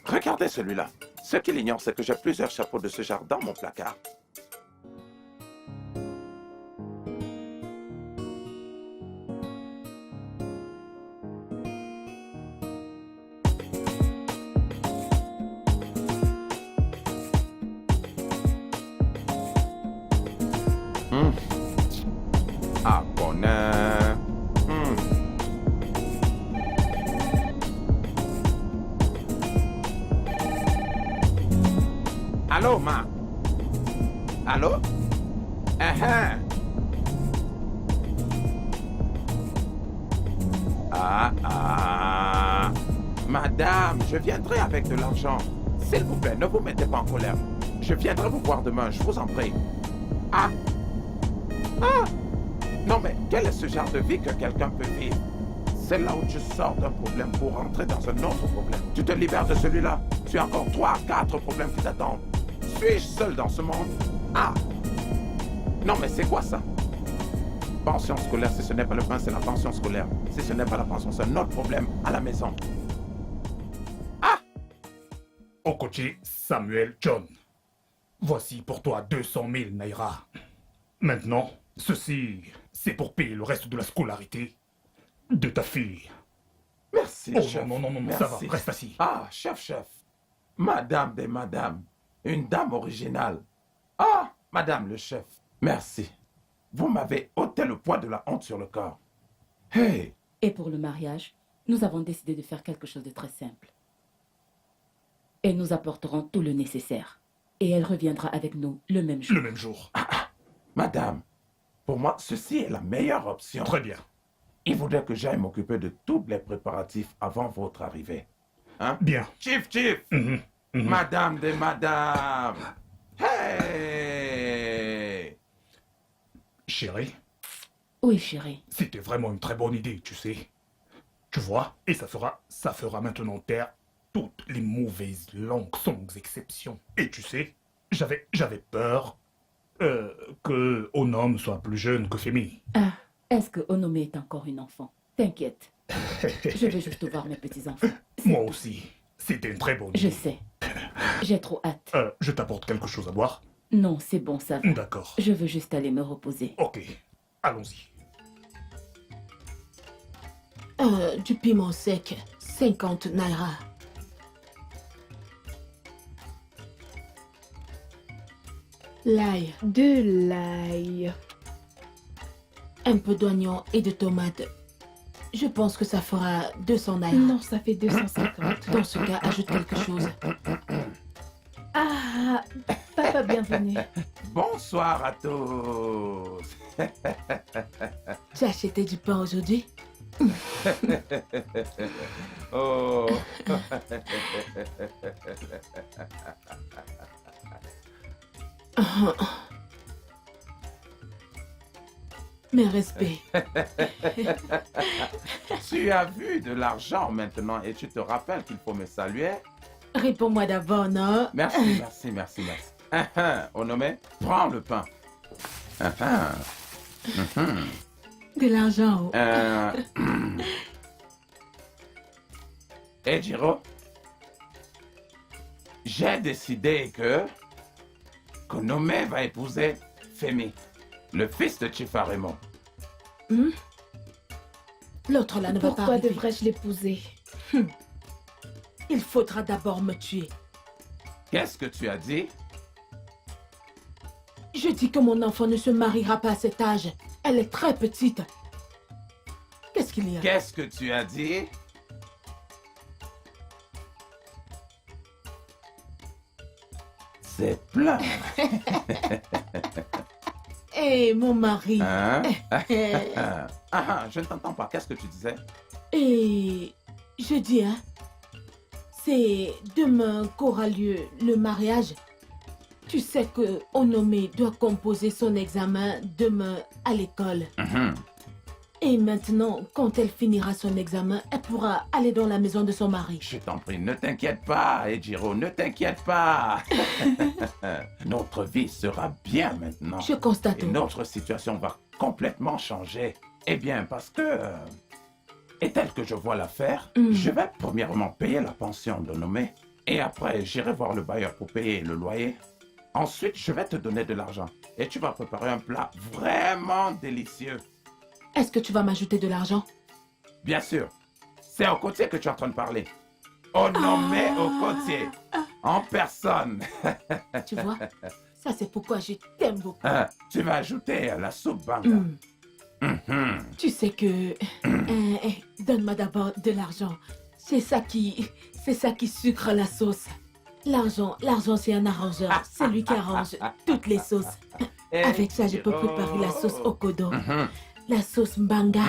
Regardez celui-là. Ce qu'il ignore, c'est que j'ai plusieurs chapeaux de ce genre dans mon placard. Ah, bonheur. Allô, ma? Allô? Ah. Madame, je viendrai avec de l'argent. S'il vous plaît, ne vous mettez pas en colère. Je viendrai vous voir demain, je vous en prie. Ah. Non, mais quel est ce genre de vie que quelqu'un peut vivre? C'est là où tu sors d'un problème pour rentrer dans un autre problème. Tu te libères de celui-là. Tu as encore 3 à 4 problèmes qui t'attendent. Suis-je seul dans ce monde? Ah! Non, mais c'est quoi ça? Pension scolaire, si ce n'est pas le pain, c'est la pension scolaire. Si ce n'est pas la pension, c'est un autre problème à la maison. Okoche Samuel John. Voici pour toi 200 000 naira. Maintenant, ceci, c'est pour payer le reste de la scolarité de ta fille. Merci, Oh chef. non, Merci. ça va, reste assis. Ah, chef. Madame des madames. Une dame originale. Ah, madame le chef. Merci. Vous m'avez ôté le poids de la honte sur le corps. Hey, Et pour le mariage, nous avons décidé de faire quelque chose de très simple. Et nous apporterons tout le nécessaire. Et elle reviendra avec nous le même jour. Le même jour. madame, pour moi, ceci est la meilleure option. Très bien. Il faudrait que j'aille m'occuper de tous les préparatifs avant votre arrivée. Hein? Bien. Chief, Mhm. madame des madames. Hey! Chérie, Oui, chérie. c'était vraiment une très bonne idée, tu sais. Tu vois, et ça fera maintenant taire toutes les mauvaises langues sans exception. Et tu sais, j'avais peur que Onom soit plus jeune que Femi. Ah, est-ce que Onome est encore une enfant? T'inquiète. Je vais juste voir mes petits-enfants. Moi aussi. C'était une très bonne idée. Je sais. J'ai trop hâte. Je t'apporte quelque chose à boire? Non, c'est bon, ça va. D'accord. Je veux juste aller me reposer. Ok. Allons-y. Du piment sec, 50 naira. L'ail, De l'ail. un peu d'oignon et de tomates. Je pense que ça fera 200 naira. Non, ça fait 250. Dans ce cas, ajoute quelque chose. Ah, papa, bienvenue. Bonsoir à tous. Tu as acheté du pain aujourd'hui? Oh. Mes respects. Tu as vu de l'argent maintenant et tu te rappelles qu'il faut me saluer? Réponds-moi d'abord, non? Merci, merci, merci, merci. Onome, prends le pain. De l'argent. Ejiro, j'ai décidé que Onome va épouser Femi, le fils de Chifa Raymond. L'autre là ne va pas Pourquoi arriver. devrais-je l'épouser? Il faudra d'abord me tuer. Qu'est-ce que tu as dit? Je dis que mon enfant ne se mariera pas à cet âge. Elle est très petite. Qu'est-ce qu'il y a? Qu'est-ce que tu as dit? C'est plein. Eh, mon mari. Hein? Je ne t'entends pas. Qu'est-ce que tu disais? Et je dis, hein, c'est demain qu'aura lieu le mariage. Tu sais que Onome doit composer son examen demain à l'école. Et maintenant, quand elle finira son examen, elle pourra aller dans la maison de son mari. Je t'en prie, ne t'inquiète pas, Ejiro, ne t'inquiète pas. Notre vie sera bien maintenant. Je constate. Et notre situation va complètement changer. Eh bien, parce que... et tel que je vois l'affaire, je vais premièrement payer la pension de Onome. Et après, j'irai voir le bailleur pour payer le loyer. Ensuite, je vais te donner de l'argent. Et tu vas préparer un plat vraiment délicieux. Est-ce que tu vas m'ajouter de l'argent? Bien sûr. C'est au côté que tu es en train de parler. Onome au côté. En personne. Tu vois? Ça, c'est pourquoi je t'aime beaucoup. Tu vas ajouter à la soupe banga. Tu sais que... donne-moi d'abord de l'argent. C'est ça qui sucre la sauce. L'argent, c'est un arrangeur. C'est lui qui arrange toutes les sauces. Avec ça, je peux préparer la sauce Okodo. La sauce Mbanga.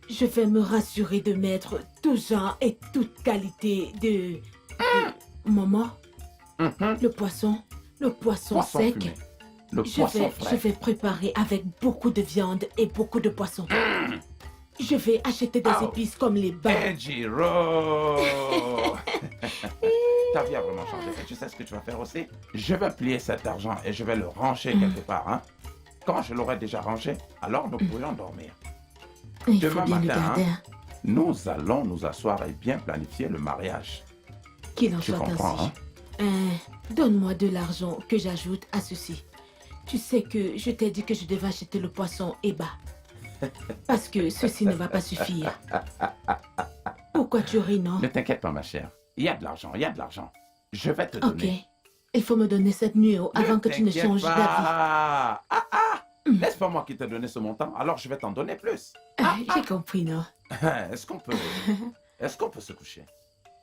Je vais me rassurer de mettre tout genre et toute qualité de... Maman, le poisson sec. Fumé. Le poisson Je frais. vais préparer avec beaucoup de viande et beaucoup de poisson. Je vais acheter des épices comme les bas. Ejiro. Ta vie a vraiment changé. Et tu sais ce que tu vas faire aussi? Je vais plier cet argent et je vais le ranger quelque part. Hein? Quand je l'aurai déjà rangé, alors nous pourrions dormir. Il faut Demain bien le matin, garder. hein, nous allons nous asseoir et bien planifier le mariage. Qu'il en Tu soit comprends, ainsi. hein? Donne-moi de l'argent que j'ajoute à ceci. Tu sais que je t'ai dit que je devais acheter le poisson Eba. Parce que ceci ne va pas suffire. Pourquoi tu ris, non? Ne t'inquiète pas, ma chère. Il y a de l'argent, il y a de l'argent. Je vais te Ok. donner. Il faut me donner cette nuit avant que tu ne t'inquiète changes pas. d'avis. Laisse pas moi qui t'ai donné ce montant, alors je vais t'en donner plus. J'ai compris, non? Est-ce qu'on peut se coucher?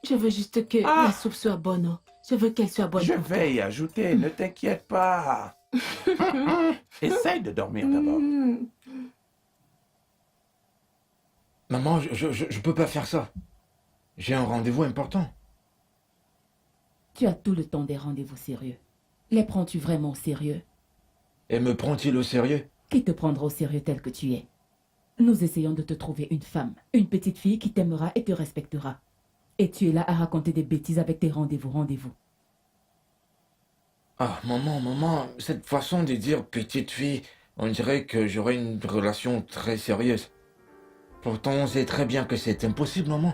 Je veux juste que la soupe soit bonne. Oh. Je veux qu'elle soit bonne Je pour vais y ajouter, ne t'inquiète pas. Essaye de dormir toi. d'abord. Maman, je peux pas faire ça. J'ai un rendez-vous important. Tu as tout le temps des rendez-vous sérieux. Les prends-tu vraiment au sérieux? Et me prend-il au sérieux? Qui te prendra au sérieux tel que tu es? Nous essayons de te trouver une femme, une petite fille qui t'aimera et te respectera. Et tu es là à raconter des bêtises avec tes rendez-vous. Ah, maman, cette façon de dire petite fille, on dirait que j'aurais une relation très sérieuse. Pourtant, on sait très bien que c'est impossible, maman.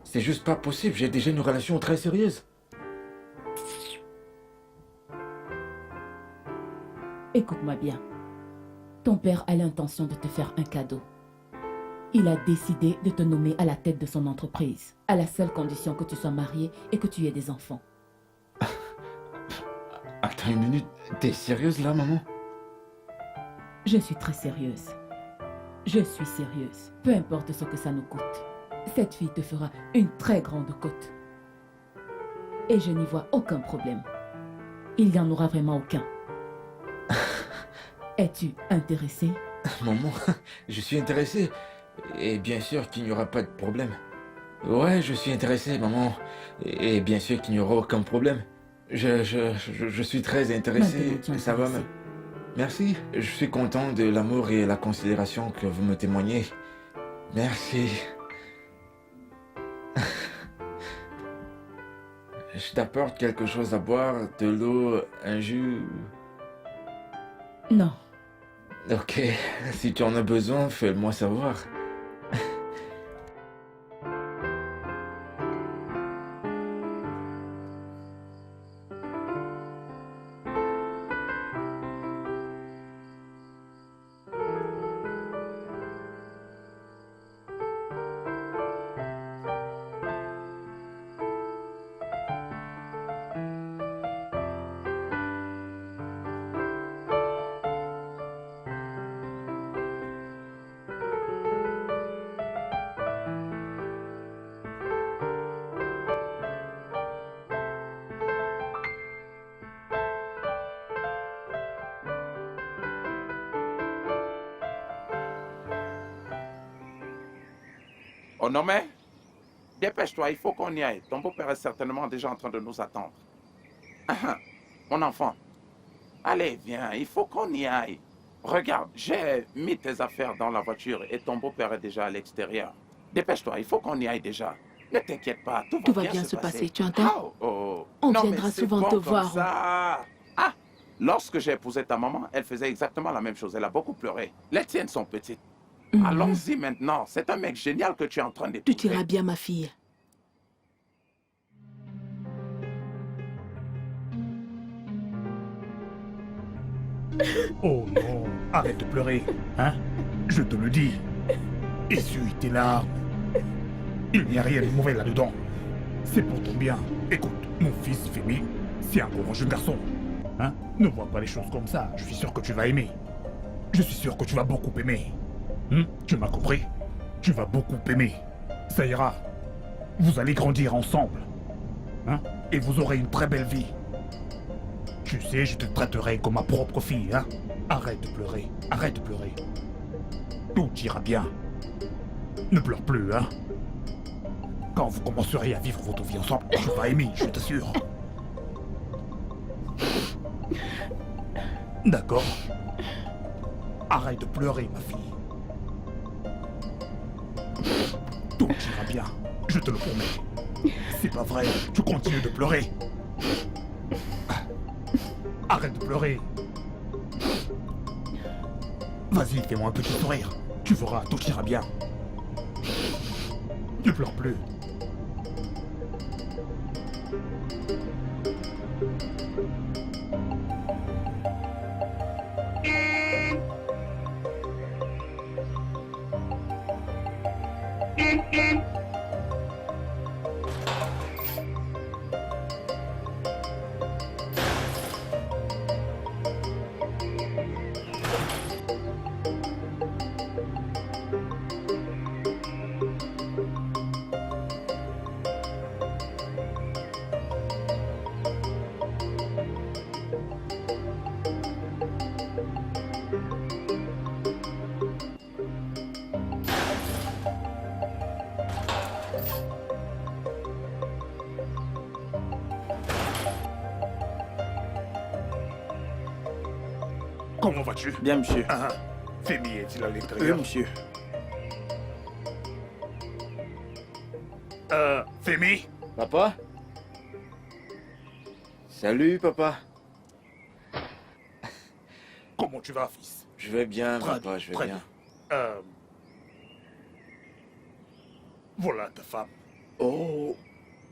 C'est juste pas possible, j'ai déjà une relation très sérieuse. Écoute-moi bien. Ton père a l'intention de te faire un cadeau. Il a décidé de te nommer à la tête de son entreprise, à la seule condition que tu sois marié et que tu aies des enfants. Attends une minute, t'es sérieuse là, maman? Je suis très sérieuse. Je suis sérieuse. Peu importe ce que ça nous coûte. Cette fille te fera une très grande cote. Et je n'y vois aucun problème. Il n'y en aura vraiment aucun. Es-tu intéressé? Maman, je suis intéressé, Et bien sûr qu'il n'y aura pas de problème. Ouais, je suis intéressé, maman. Et bien sûr qu'il n'y aura aucun problème. Je suis très intéressé. Maintenant, tu es Ça va intéressé. Merci. Je suis content de l'amour et la considération que vous me témoignez. Merci. Je t'apporte quelque chose à boire, de l'eau, un jus. Non. Ok, si tu en as besoin, fais-le-moi savoir. Oh non mais, dépêche-toi, il faut qu'on y aille. Ton beau-père est certainement déjà en train de nous attendre. Mon enfant, allez, viens, il faut qu'on y aille. Regarde, j'ai mis tes affaires dans la voiture et ton beau-père est déjà à l'extérieur. Dépêche-toi, il faut qu'on y aille déjà. Ne t'inquiète pas, Tout va bien se passer, tu entends? On Non, viendra mais c'est souvent bon te comme voir. ça. Ah, lorsque j'ai épousé ta maman, elle faisait exactement la même chose. Elle a beaucoup pleuré. Les tiennes sont petites. Mhm. Allons-y maintenant. C'est un mec génial que tu es en train Tout d'épouser. ira bien, ma fille. Oh non, arrête de pleurer, hein? Je te le dis. Essuie tes larmes. Il n'y a rien de mauvais là-dedans. C'est pour ton bien. Écoute, mon fils Femi, c'est encore un jeune garçon. Hein? Ne vois pas les choses comme ça. Je suis sûr que tu vas aimer. Je suis sûr que tu vas beaucoup aimer. Tu m'as compris? Tu vas beaucoup aimer. Ça ira. Vous allez grandir ensemble. Hein? Et vous aurez une très belle vie. Tu sais, je te traiterai comme ma propre fille, hein? Arrête de pleurer, arrête de pleurer. Tout ira bien. Ne pleure plus, hein? Quand vous commencerez à vivre votre vie ensemble, tu vas aimer, je t'assure. D'accord? Arrête de pleurer, ma fille. Tout ira bien, je te le promets. C'est pas vrai, tu continues de pleurer. Arrête de pleurer. Vas-y, fais-moi un petit sourire. Tu verras, tout ira bien. Ne pleure plus. Comment vas-tu? Bien, monsieur. Ah, Femi est-il à l'intérieur? Monsieur. Femi? Papa? Salut, papa. Comment tu vas, fils? Je vais bien, Très papa, je vais très bien. Voilà ta femme. Oh,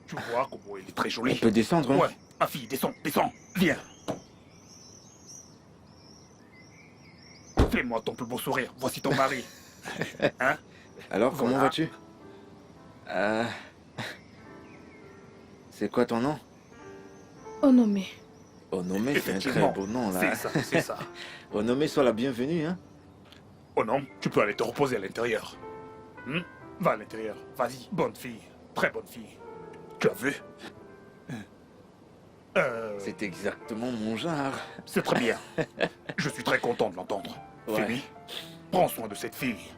Tu vois comment elle est très on jolie. peut descendre, hein? Ouais, ma fille, descends, descends, viens. Fais-moi ton plus beau sourire, voici ton mari. Hein? Alors, comment Voilà. vas-tu? C'est quoi ton nom? Onomé. Onomé, c'est un très Effectivement, beau nom, là. c'est ça, c'est ça. Onomé, sois la bienvenue, hein? Oh non, tu peux aller te reposer à l'intérieur. Va à l'intérieur, vas-y, bonne fille, très bonne fille. Tu as vu? C'est exactement mon genre. C'est très bien. Je suis très content de l'entendre. Ouais. Femi, prends soin de cette fille.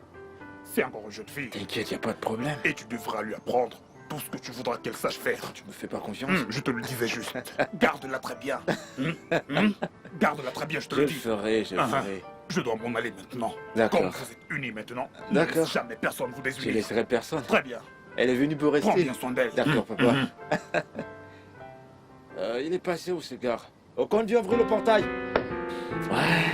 C'est encore une jeune fille. T'inquiète, y a pas de problème. Et tu devras lui apprendre tout ce que tu voudras qu'elle sache faire. Tu me fais pas confiance? Je te le disais juste. Garde-la très bien. Garde-la très bien, je te Je le le dis. ferai, je le ferai. Je dois m'en aller maintenant. D'accord. Comme vous êtes unis maintenant, ne D'accord. laisse jamais personne vous Je désunir. laisserai personne. Très bien. Elle est venue pour Prends rester. bien soin d'elle. D'accord, papa. Il est passé où, ce gars? Oh, conduis, ouvre le portail. Ouais.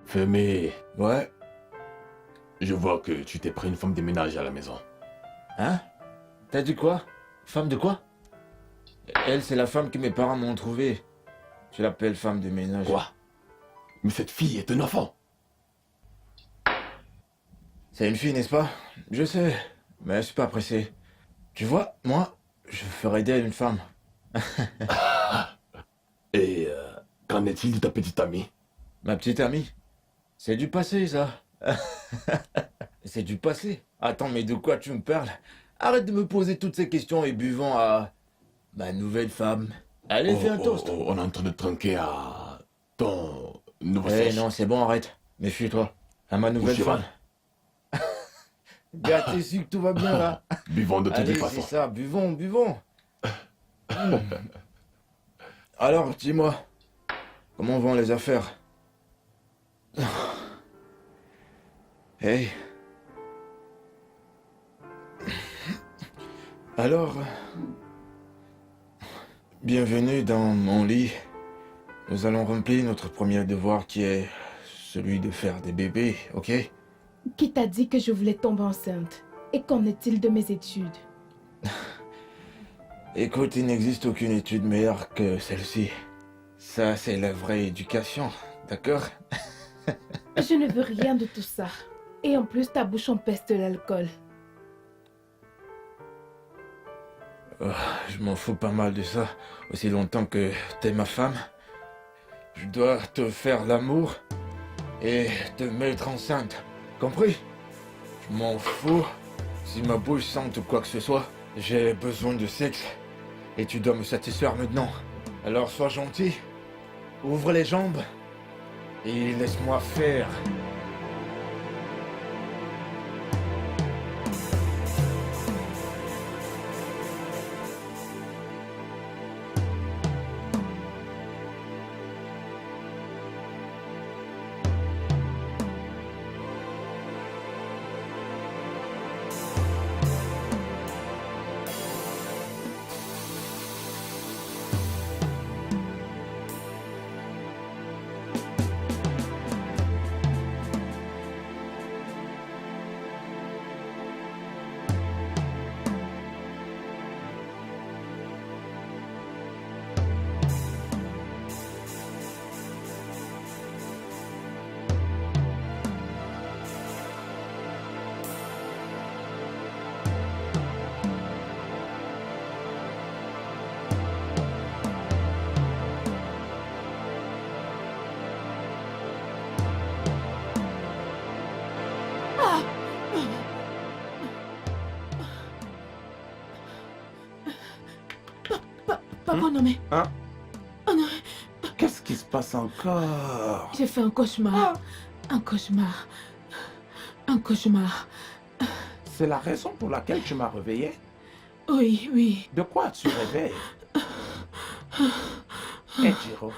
Fermé, Ouais. je vois que tu t'es pris une femme de ménage à la maison. Hein? T'as dit quoi? Femme de quoi? Elle, c'est la femme que mes parents m'ont trouvée. Je l'appelle femme de ménage. Quoi? Mais cette fille est un enfant. C'est une fille, n'est-ce pas? Je sais, mais je suis pas pressé. Tu vois, moi, je ferais d'elle une femme. Et qu'en est-il de ta petite amie? Ma petite amie? C'est du passé, ça. C'est du passé. Attends, mais de quoi tu me parles? Arrête de me poser toutes ces questions et buvons à ma nouvelle femme. Allez, fais un toast. On est en train de trinquer à ton nouveau Eh sèche. non, c'est bon, arrête. Méfie-toi. À ma nouvelle Chiral. femme. Gars, t'es sûr que tout va bien, là? Buvons de toutes Allez, les c'est façons. ça, buvons, buvons. Alors, dis-moi, comment vont les affaires? Hey. Alors, bienvenue dans mon lit. Nous allons remplir notre premier devoir qui est celui de faire des bébés, ok? Qui t'a dit que je voulais tomber enceinte? Et qu'en est-il de mes études? Écoute, il n'existe aucune étude meilleure que celle-ci. Ça, c'est la vraie éducation, d'accord? Je ne veux rien de tout ça. Et en plus, ta bouche empeste l'alcool. Oh, je m'en fous pas mal de ça. Aussi longtemps que t'es ma femme, je dois te faire l'amour et te mettre enceinte. Compris? Je m'en fous si ma bouche sente quoi que ce soit. J'ai besoin de sexe et tu dois me satisfaire maintenant. Alors sois gentil, ouvre les jambes et laisse-moi faire. Papa, non mais... Hein? Oh non, Qu'est-ce qui se passe encore? j'ai fait un cauchemar. Un cauchemar. Un cauchemar. C'est la raison pour laquelle tu m'as réveillé? Oui, oui. De quoi tu réveilles? Hé, Jiro,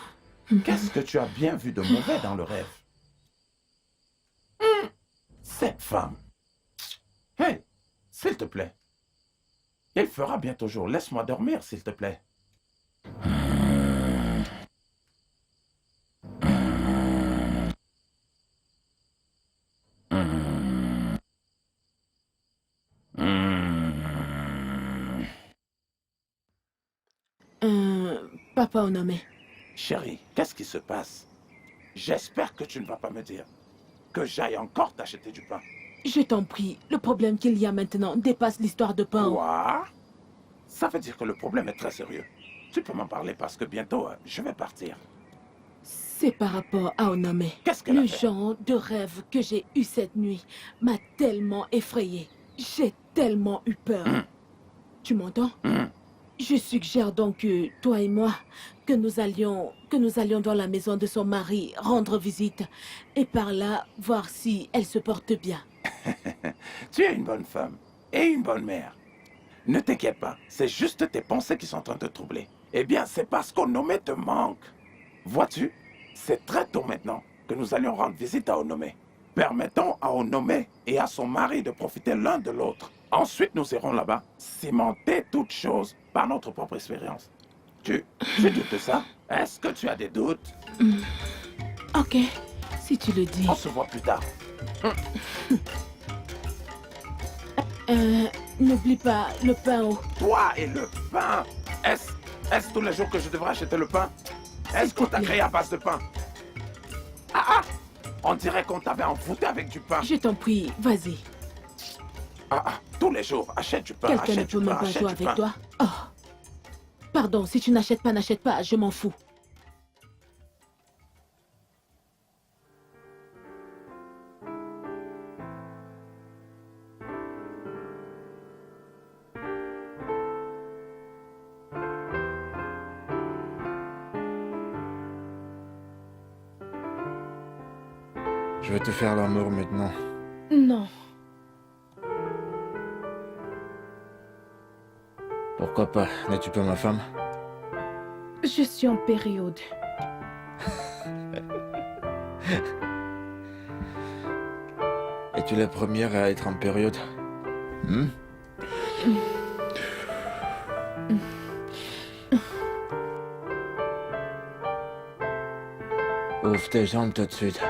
qu'est-ce que tu as bien vu de mauvais dans le rêve? Cette femme. Hé, s'il te plaît. Il fera bientôt jour. Laisse-moi dormir, s'il te plaît. Papa Onome. Chérie, qu'est-ce qui se passe? J'espère que tu ne vas pas me dire que j'aille encore t'acheter du pain. Je t'en prie, le problème qu'il y a maintenant dépasse l'histoire de pain. Quoi? Ça veut dire que le problème est très sérieux. Tu peux m'en parler parce que bientôt, je vais partir. C'est par rapport à Onome. Qu'est-ce qu'elle a Le fait? genre de rêve que j'ai eu cette nuit m'a tellement effrayée. J'ai tellement eu peur. Tu m'entends? Je suggère donc que toi et moi, que nous allions dans la maison de son mari, rendre visite, et par là, voir si elle se porte bien. Tu es une bonne femme et une bonne mère. Ne t'inquiète pas, c'est juste tes pensées qui sont en train de te troubler. Eh bien, c'est parce qu'Onomé te manque. Vois-tu, c'est très tôt maintenant que nous allions rendre visite à Onomé. Permettons à Onomé et à son mari de profiter l'un de l'autre. Ensuite, nous irons là-bas, cimenter toutes choses par notre propre expérience. Tu doutes de ça? Est-ce que tu as des doutes? Ok, si tu le dis. On se voit plus tard. N'oublie pas le pain au... Toi et le pain. Est-ce tous les jours que je devrais acheter le pain? Est-ce qu'on t'a créé à base de pain? Ah! On dirait qu'on t'avait envoûté avec du pain. Je t'en prie, vas-y. Tous les jours, achète du pain, Quelqu'un ne achète peut du même pain, pas achète jouer du avec pain. toi. Oh. Pardon, si tu n'achètes pas, n'achète pas, je m'en fous. Je vais te faire l'amour maintenant. Non. Pourquoi pas? N'es-tu pas ma femme? Je suis en période. Es-tu la première à être en période? Ouvre tes jambes tout de suite.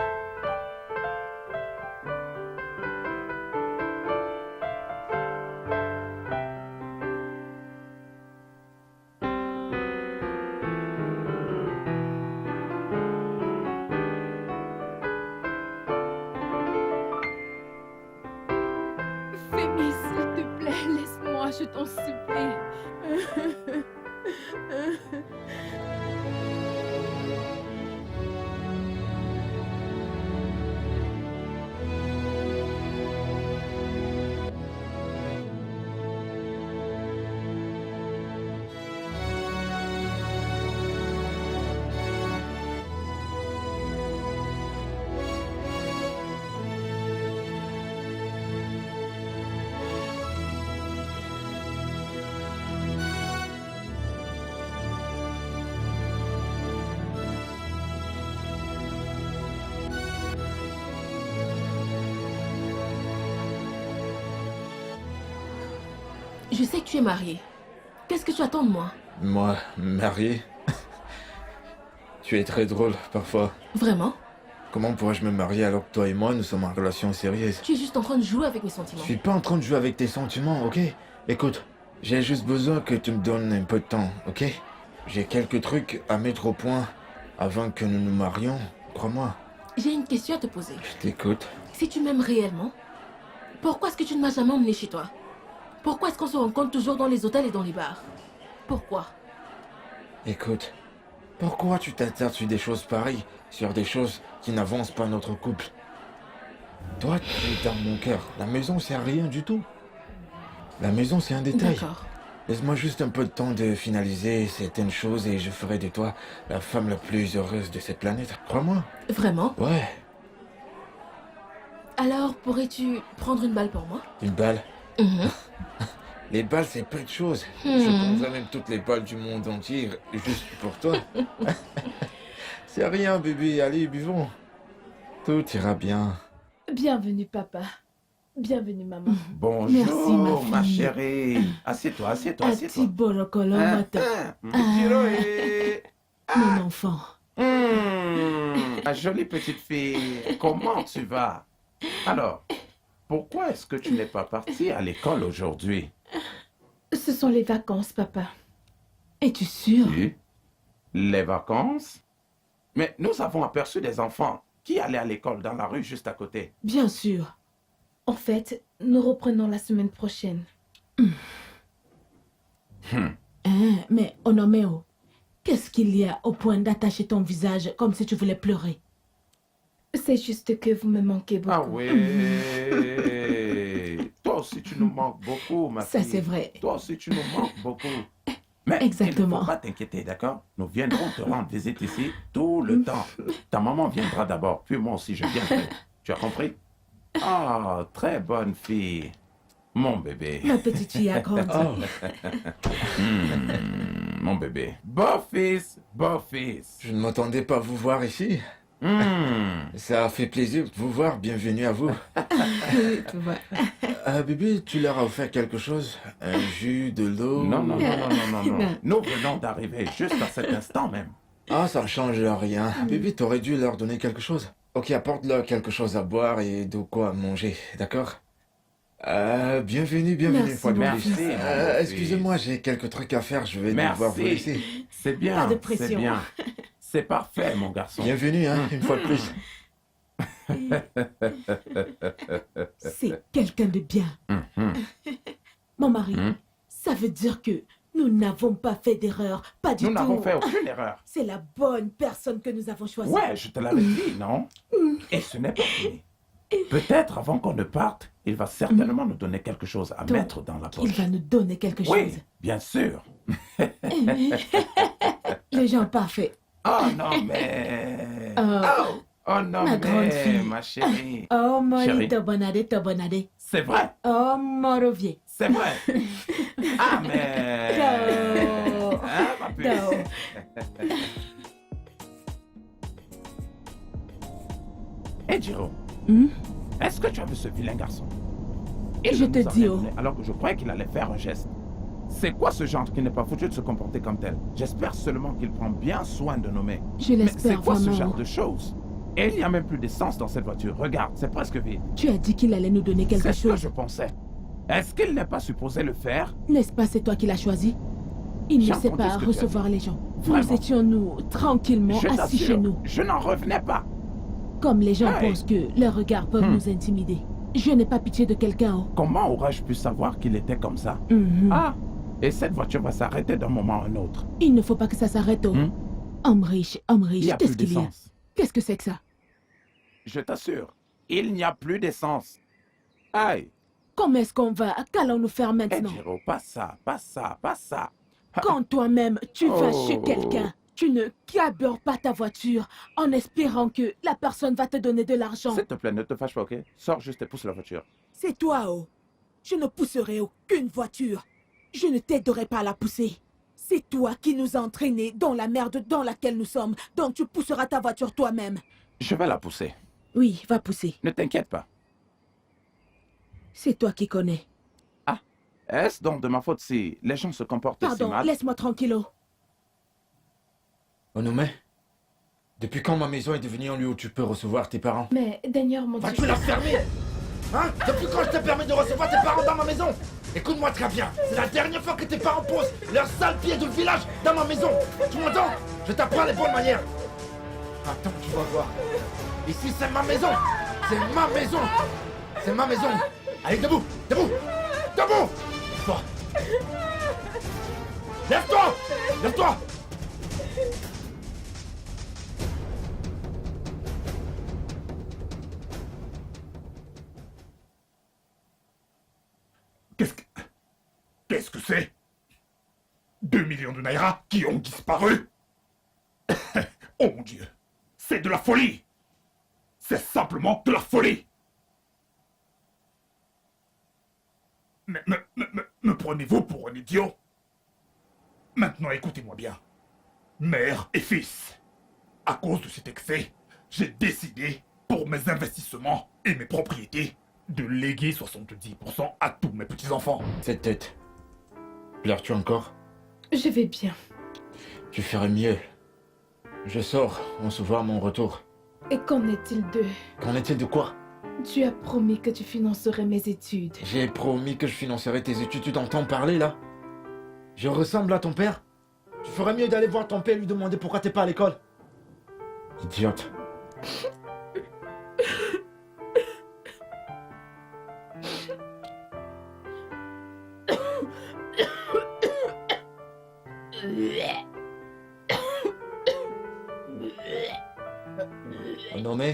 Fémis, s'il te plaît, laisse-moi, je t'en supplie. Je sais que tu es marié. Qu'est-ce que tu attends de moi? Moi, marié? Tu es très drôle, parfois. Vraiment? Comment pourrais-je me marier alors que toi et moi, nous sommes en relation sérieuse? Tu es juste en train de jouer avec mes Je sentiments. suis pas en train de jouer avec tes sentiments, ok? Écoute, j'ai juste besoin que tu me donnes un peu de temps, ok? J'ai quelques trucs à mettre au point avant que nous nous marions, crois-moi. J'ai une question à te poser. Je t'écoute. Si tu m'aimes réellement, pourquoi est-ce que tu ne m'as jamais emmené chez toi? Pourquoi est-ce qu'on se rencontre toujours dans les hôtels et dans les bars? Pourquoi? Écoute, pourquoi tu t'attardes sur des choses pareilles, sur des choses qui n'avancent pas notre couple? Toi, tu es dans mon cœur. La maison, c'est rien du tout. La maison, c'est un détail. D'accord. Laisse-moi juste un peu de temps de finaliser certaines choses et je ferai de toi la femme la plus heureuse de cette planète. Crois-moi. Vraiment? Ouais. Alors, pourrais-tu prendre une balle pour moi? Une balle. Mhm. Les balles, c'est peu de choses. Je prendrais même toutes les balles du monde entier, juste pour toi. C'est rien, bébé. Allez, buvons. Tout ira bien. Bienvenue, papa. Bienvenue, maman. Bonjour, Merci, ma ma fille. chérie. Assieds-toi, assieds-toi, assieds-toi. Atiborokolo mata. Tiroé. Mon enfant. Ma jolie petite fille, comment tu vas? Alors, pourquoi est-ce que tu n'es pas partie à l'école aujourd'hui? Ce sont les vacances, papa. Es-tu sûr? Oui. Les vacances? Mais nous avons aperçu des enfants qui allaient à l'école dans la rue juste à côté. Bien sûr. En fait, nous reprenons la semaine prochaine. Mais Onomeo, qu'est-ce qu'il y a au point d'attacher ton visage comme si tu voulais pleurer? C'est juste que vous me manquez beaucoup. Ah oui. Toi aussi, tu nous manques beaucoup, ma fille. Ça, c'est vrai. Toi aussi, tu nous manques beaucoup. Mais il ne Exactement. faut pas t'inquiéter, d'accord? Nous viendrons te rendre visite ici tout le temps. Ta maman viendra d'abord, puis moi aussi je viendrai. Tu as compris? Ah, très bonne fille. Mon bébé. Ma petite fille a grandi. Mon bébé. Beau-fils, beau-fils. Je ne m'attendais pas à vous voir ici. Ça a fait plaisir de vous voir. Bienvenue à vous. Oui, tu vois. Bébé, tu leur as offert quelque chose? Un jus, de l'eau? Non, non, non, non, non, non, non. Nous venons d'arriver juste à cet instant même. Ah, ça ne change rien. Bébé, t'aurais dû leur donner quelque chose. Ok, apporte-leur quelque chose à boire et de quoi manger, d'accord? Bienvenue Merci, une fois de mon plus. fils. Excusez-moi, j'ai quelques trucs à faire, je vais devoir vous laisser. Merci. C'est bien, Pas de c'est pression. bien. C'est parfait, mon garçon. Bienvenue, une fois de plus. C'est quelqu'un de bien. Mhm. Mon mari, Hmm. ça veut dire que nous n'avons pas fait d'erreur. Pas du Nous tout. n'avons fait aucune erreur. C'est la bonne personne que nous avons choisie. Ouais, je te l'avais dit, non? Et ce n'est pas fini. Peut-être avant qu'on ne parte, il va certainement nous donner quelque chose à Donc, mettre dans la Il poche. va nous donner quelque Oui, chose. bien sûr. Les gens parfaits. Oh non, mais... Oh, Oh non, ma grande mais, fille. ma chérie. oh Chérie. Molly, tobonade. C'est vrai, Oh, Morovier. c'est vrai. Ah, mais... Go. Hein, ma puce? Go. Hey, Jiro, Hmm? est-ce que tu as vu ce vilain garçon? Il Je veut te nous dis, emmener, alors que je croyais qu'il allait faire un geste. C'est quoi ce genre qui n'est pas foutu de se comporter comme tel? J'espère seulement qu'il prend bien soin de nos mets. Je Mais l'espère c'est quoi ce vraiment. genre de choses? Et il n'y a même plus d'essence dans cette voiture. Regarde, c'est presque vide. Tu as dit qu'il allait nous donner quelque C'est ce que chose. je pensais. Est-ce qu'il n'est pas supposé le faire? N'est-ce pas, c'est toi qui l'as choisi? Il J'ai ne sait entendu pas ce que tu as recevoir les gens. Vraiment. Nous étions, nous, tranquillement Je assis chez t'assure, nous. je n'en revenais pas. Comme les gens Hey. pensent que leurs regards peuvent Hmm. nous intimider. Je n'ai pas pitié de quelqu'un. Oh. Comment aurais-je pu savoir qu'il était comme ça? Mhm. Ah, et cette voiture va s'arrêter d'un moment à un autre. Il ne faut pas que ça s'arrête. Oh. Hmm. Homme riche, Il n'y a qu'est-ce plus qu'il y a? d'essence. Qu'est-ce que c'est que ça? Je t'assure, il n'y a plus d'essence. Aïe, Comment est-ce qu'on va? Qu'allons-nous faire hey, maintenant? Jiro, pas ça, pas ça, pas ça. Ah, Quand toi-même, tu vas Oh. chez quelqu'un, tu ne cabures pas ta voiture en espérant que la personne va te donner de l'argent. S'il te plaît, ne te fâche pas, ok? Sors juste et pousse la voiture. C'est toi, oh. Je ne pousserai aucune voiture. Je ne t'aiderai pas à la pousser. C'est toi qui nous as entraînés dans la merde dans laquelle nous sommes. Donc tu pousseras ta voiture toi-même. Je vais la pousser. Oui, va pousser. Ne t'inquiète pas. C'est toi qui connais. Est-ce donc de ma faute si les gens se comportent si Pardon, mal? laisse-moi tranquille. Oh. Onome, depuis quand ma maison est devenue un lieu où tu peux recevoir tes parents? Mais d'ailleurs, mon Vas-tu la fermer? Hein? Depuis quand je te permets de recevoir tes parents dans ma maison? Écoute-moi très bien, c'est la dernière fois que tes parents posent leurs sales pieds de village dans ma maison. Tu m'entends? Je t'apprends les bonnes manières. Attends, tu vas voir. Ici, c'est ma maison. C'est ma maison. C'est ma maison. Allez, debout, debout, debout. Lève-toi. Lève-toi. Lève-toi. Qu'est-ce que c'est? 2 millions de naira qui ont disparu? Oh mon Dieu, c'est de la folie! C'est simplement de la folie! Me prenez-vous pour un idiot? Maintenant écoutez-moi bien. Mère et fils, à cause de cet excès, j'ai décidé, pour mes investissements et mes propriétés, de léguer 70% à tous mes petits-enfants. Cette tête. Pleures-tu encore? Je vais bien. Tu ferais mieux. Je sors, on se voit à mon retour. Et qu'en est-il de... Qu'en est-il de quoi? Tu as promis que tu financerais mes études. J'ai promis que je financerais tes études, tu t'entends parler là? Je ressemble à ton père? Tu ferais mieux d'aller voir ton père et lui demander pourquoi t'es pas à l'école. Idiote. Onome?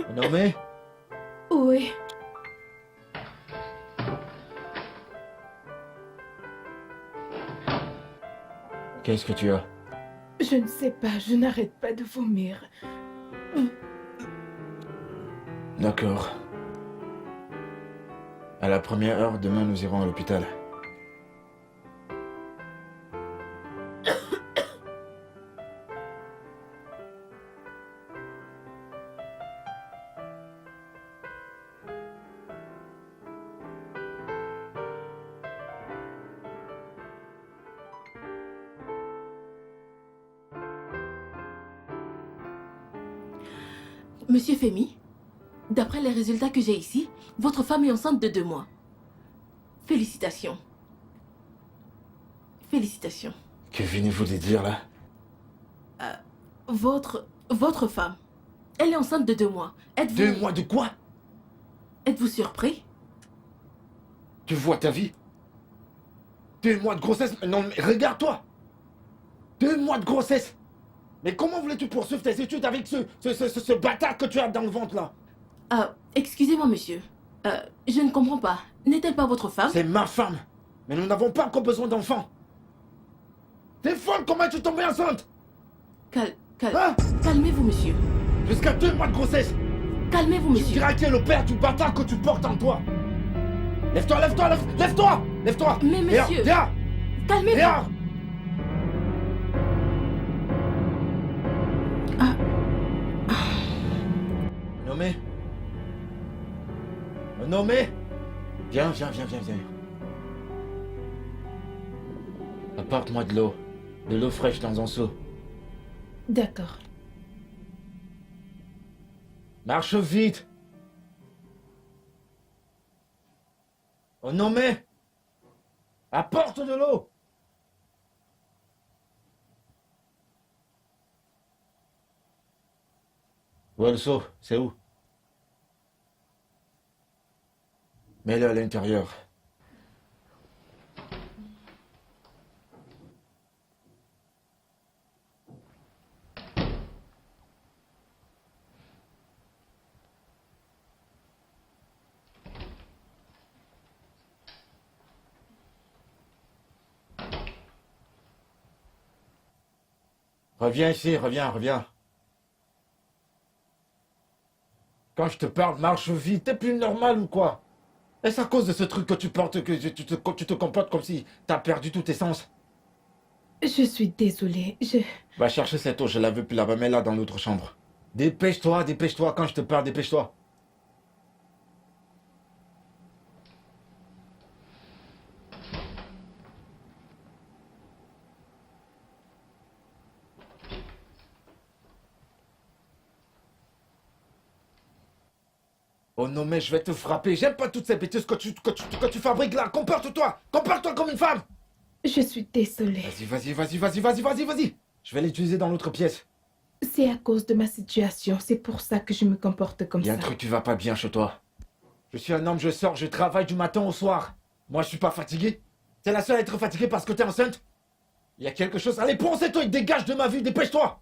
Onome? Oui. Qu'est-ce que tu as? Je ne sais pas, je n'arrête pas de vomir. D'accord. À la première heure, demain, nous irons à l'hôpital. Monsieur Femi, d'après les résultats que j'ai ici, votre femme est enceinte de 2 mois. Félicitations. Félicitations. Que venez-vous de dire là? Votre femme, elle est enceinte de 2 mois. Êtes-vous... 2 mois de quoi? Êtes-vous surpris? Tu vois ta vie? 2 mois de grossesse? Non, mais regarde-toi! 2 mois de grossesse! Mais comment voulais-tu poursuivre tes études avec ce bâtard que tu as dans le ventre là? Excusez-moi, monsieur. Je ne comprends pas. N'est-elle pas votre femme? C'est ma femme! Mais nous n'avons pas encore besoin d'enfants! T'es folle, comment es-tu tombée enceinte? Hein? Calmez-vous, monsieur. Jusqu'à 2 mois de grossesse! Calmez-vous, Tu monsieur. diras qui est le père du bâtard que tu portes en toi! Lève-toi, lève-toi, lève-toi! Lève-toi! Mais monsieur... Viens! Calmez-vous. Viens! Nommé? Nommé? Viens. Apporte-moi de l'eau. De l'eau fraîche dans un seau. D'accord. Marche vite! Oh nommé! Apporte de l'eau! Où est le seau? C'est où? Mets-le à l'intérieur. Reviens ici, reviens. Quand je te parle, marche vite, t'es plus normal ou quoi? Est-ce à cause de ce truc que tu portes que tu te comportes comme si t'as perdu tous tes sens? Je suis désolée, Va chercher cette eau, je la veux plus là-bas, mets-la dans l'autre chambre. Dépêche-toi, quand je te parle, dépêche-toi. Oh non mais je vais te frapper, j'aime pas toutes ces bêtises que tu fabriques là, comporte-toi comme une femme. Je suis désolée. Vas-y. Je vais l'utiliser dans l'autre pièce. C'est à cause de ma situation, c'est pour ça que je me comporte comme Il y a ça. un truc qui va pas bien chez toi. Je suis un homme, je sors, je travaille du matin au soir. Moi je suis pas fatigué. T'es la seule à être fatiguée parce que t'es enceinte. Il y a quelque chose, allez prends cette eau et dégage de ma vie, dépêche-toi.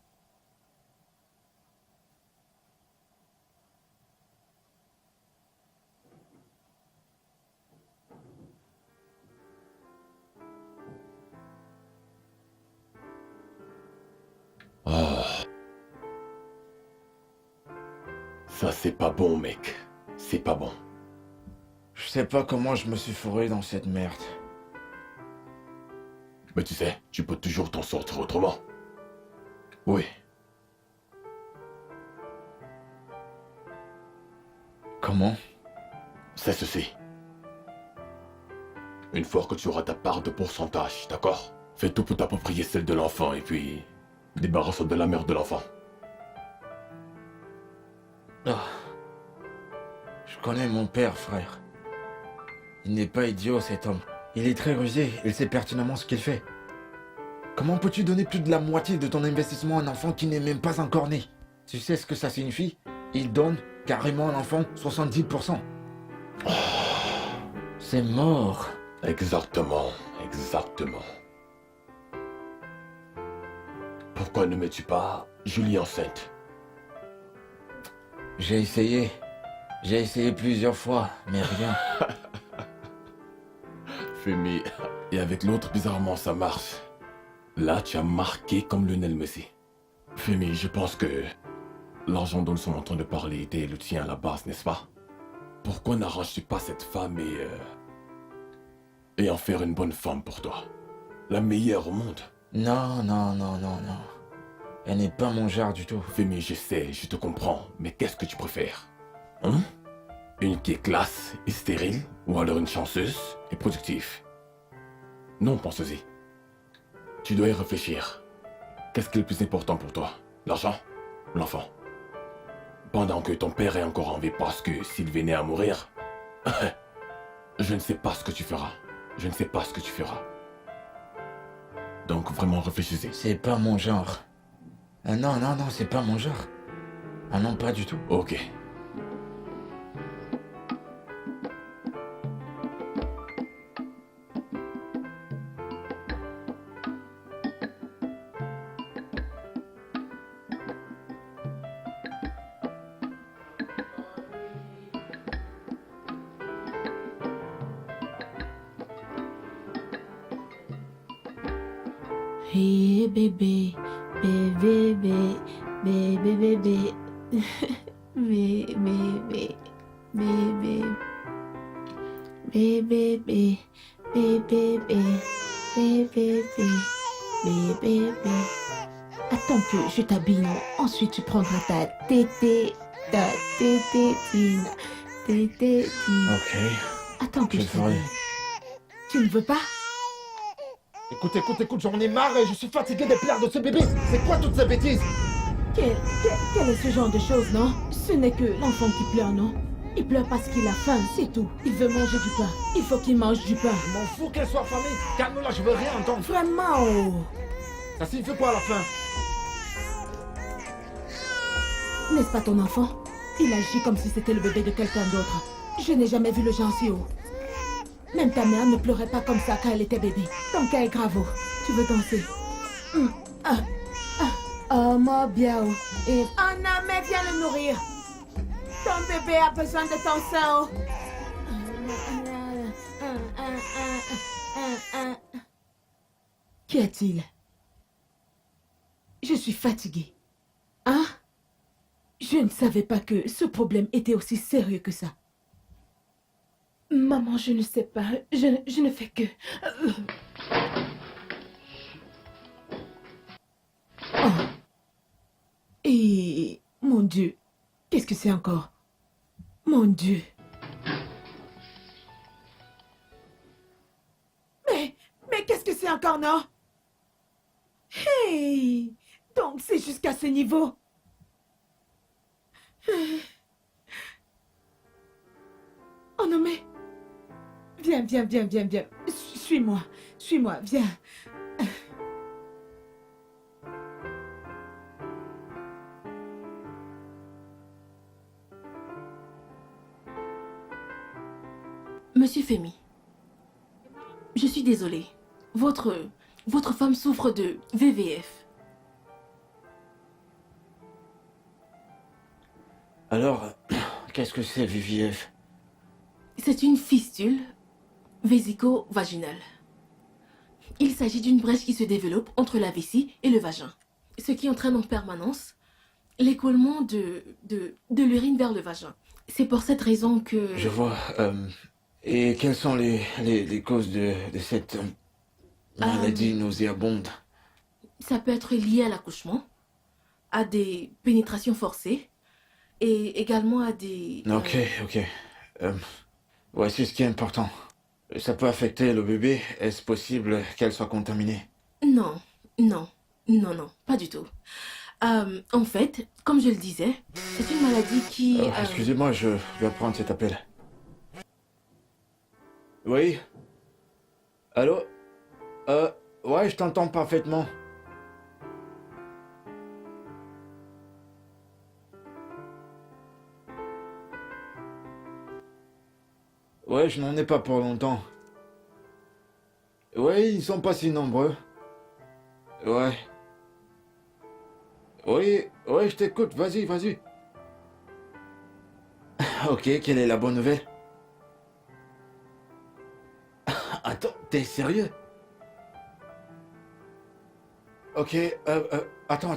Ça, c'est pas bon, mec. C'est pas bon. Je sais pas comment je me suis fourré dans cette merde. Mais tu sais, tu peux toujours t'en sortir autrement. Oui. Comment? C'est ceci. Une fois que tu auras ta part de pourcentage, d'accord? Fais tout pour t'approprier celle de l'enfant et puis... débarrasse-toi de la mère de l'enfant. Ah. Je connais mon père, frère. Il n'est pas idiot, cet homme. Il est très rusé, il sait pertinemment ce qu'il fait. Comment peux-tu donner plus de la moitié de ton investissement à un enfant qui n'est même pas encore né? Tu sais ce que ça signifie? Il donne carrément à l'enfant 70%. C'est mort. Exactement. Pourquoi ne mets-tu pas Julie enceinte? J'ai essayé plusieurs fois, mais rien. Femi, et avec l'autre, bizarrement, ça marche. Là, tu as marqué comme Lionel Messi. Femi, je pense que l'argent dont nous sommes en train de parler était le tien à la base, n'est-ce pas? Pourquoi n'arranges-tu pas cette femme et en faire une bonne femme pour toi? La meilleure au monde. Non, non, non, non, non. Elle n'est pas mon genre du tout. Femi, je sais, je te comprends, mais qu'est-ce que tu préfères? Hein? Une qui est classe et stérile, ou alors une chanceuse et productive? Non, pense-y. Tu dois y réfléchir. Qu'est-ce qui est le plus important pour toi? L'argent ou l'enfant? Pendant que ton père est encore en vie parce que s'il venait à mourir, je ne sais pas ce que tu feras. Je ne sais pas ce que tu feras. Donc vraiment réfléchissez. C'est pas mon genre. Ah non, non, non, c'est pas mon genre. Ah non, pas du tout. Ok. Hey bébé, bébé, bébé, bébé, bébé, bébé, bébé, bébé, bébé, bébé, bébé, bébé. Attends que je t'habille, ensuite tu prendras ta tétine, tétine. Ok. Attends que Je je le ferai. t'habille. Tu ne veux pas? Écoute, j'en ai marre et je suis fatigué des pleurs de ce bébé. C'est quoi toutes ces bêtises? Quel est ce genre de choses, non? Ce n'est que l'enfant qui pleure, non? Il pleure parce qu'il a faim, c'est tout. Il veut manger du pain. Il faut qu'il mange du pain. Je m'en fous qu'elle soit affamée. Calme-la, je veux rien entendre. Vraiment, oh. Ça signifie quoi à la fin? N'est-ce pas ton enfant? Il agit comme si c'était le bébé de quelqu'un d'autre. Je n'ai jamais vu le genre si haut. Même ta mère ne pleurait pas comme ça quand elle était bébé. Ton cas est grave. Tu veux danser? Oh, mon bien. Et... Oh non, mais viens le nourrir. Ton bébé a besoin de ton sein. Qu'y a-t-il? Je suis fatiguée. Hein? Je ne savais pas que ce problème était aussi sérieux que ça. Maman, je ne sais pas. Je ne fais que... Oh. Et... Mon Dieu. Qu'est-ce que c'est encore? Mon Dieu. Mais qu'est-ce que c'est encore, non? Hey! Donc c'est jusqu'à ce niveau. Oh non mais... Viens. Suis-moi, viens. Monsieur Femi, je suis désolée. Votre femme souffre de VVF. Alors, qu'est-ce que c'est, VVF? C'est une fistule vésico-vaginale. Il s'agit d'une brèche qui se développe entre la vessie et le vagin, ce qui entraîne en permanence l'écoulement de l'urine vers le vagin. C'est pour cette raison que... Je vois. Et quelles sont les causes de cette maladie nauséabonde? Ça peut être lié à l'accouchement, à des pénétrations forcées et également à des... Ok. Voici ce qui est important. Ça peut affecter le bébé. Est-ce possible qu'elle soit contaminée? Non, pas du tout. En fait, comme je le disais, c'est une maladie qui... Excusez-moi, je dois prendre cet appel. Oui? Allô? Ouais, je t'entends parfaitement. Ouais, je n'en ai pas pour longtemps. Ouais, ils sont pas si nombreux. Ouais. Oui, je t'écoute, vas-y. Ok, quelle est la bonne nouvelle? Attends, t'es sérieux? Ok, attends.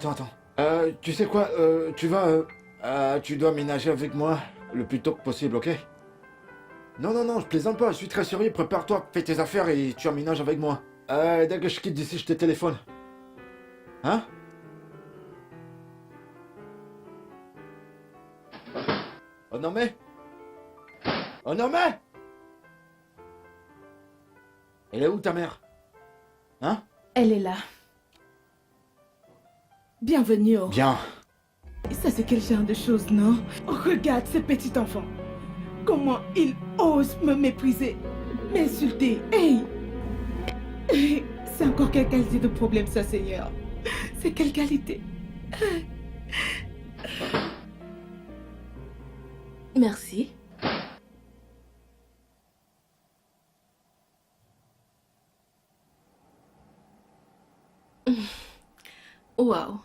Tu sais quoi, tu dois ménager avec moi le plus tôt possible, ok? Non, je plaisante pas, je suis très sérieux, prépare-toi, fais tes affaires et tu emménages avec moi. Dès que je quitte d'ici, je te téléphone. Hein? Oh non mais? Elle est où ta mère? Hein? Elle est là. Bienvenue. Oh. Bien. Ça, c'est quel genre de choses, non? Oh, regarde ce petit enfant. Comment il ose me mépriser, m'insulter. Hey! C'est encore quelle qualité de problème, ça, Seigneur? C'est quelle qualité? Merci. Waouh.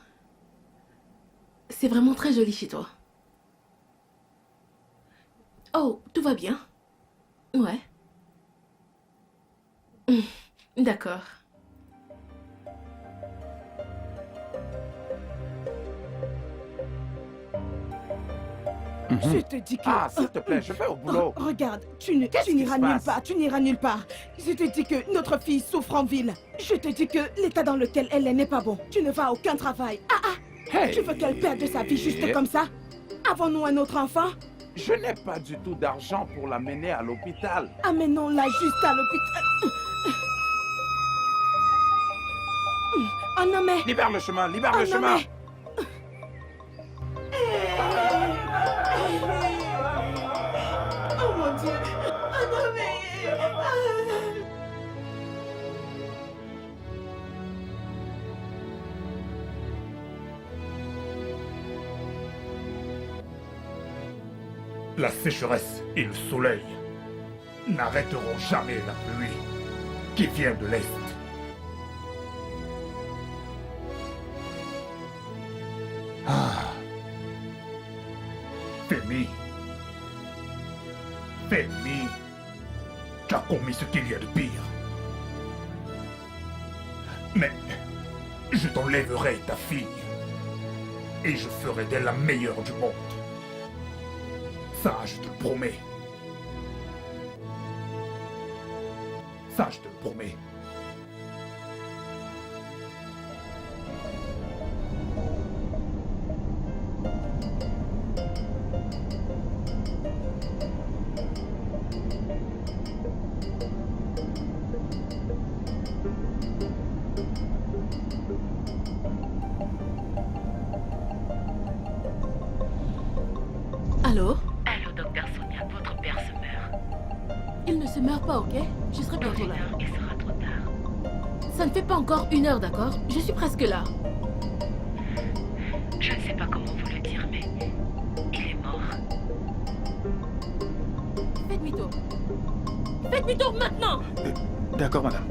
C'est vraiment très joli chez toi. Oh, tout va bien? Ouais. D'accord. Je te dis que... Ah, s'il te plaît, je vais au boulot. Regarde, tu Qu'est-ce qui n'iras se nulle passe? part, tu n'iras nulle part. Je te dis que notre fille souffre en ville. Je te dis que l'état dans lequel elle est n'est pas bon. Tu ne vas à aucun travail. Hey. Tu veux qu'elle perde sa vie juste comme ça? Avons-nous un autre enfant? Je n'ai pas du tout d'argent pour l'amener à l'hôpital. Amenons-la juste à l'hôpital. Oh non mais... Libère le chemin, libère Oh le non, chemin. mais- Oh mon Dieu! Oh non mais... La sécheresse et le soleil n'arrêteront jamais la pluie qui vient de l'Est. Ah. Femi, tu as commis ce qu'il y a de pire. Mais je t'enlèverai ta fille et je ferai d'elle la meilleure du monde. Ça, je te le promets. Ça, je te le promets. Allô? Allô, docteur Sonia, votre père se meurt. Il ne se meurt pas, ok? Je serai Dans bientôt une là. heure, il sera trop tard. Ça ne fait pas encore 1 heure, d'accord? Je suis presque là. Je ne sais pas comment vous le dire, mais il est mort. Faites demi-tour. Faites demi-tour maintenant! D'accord, madame.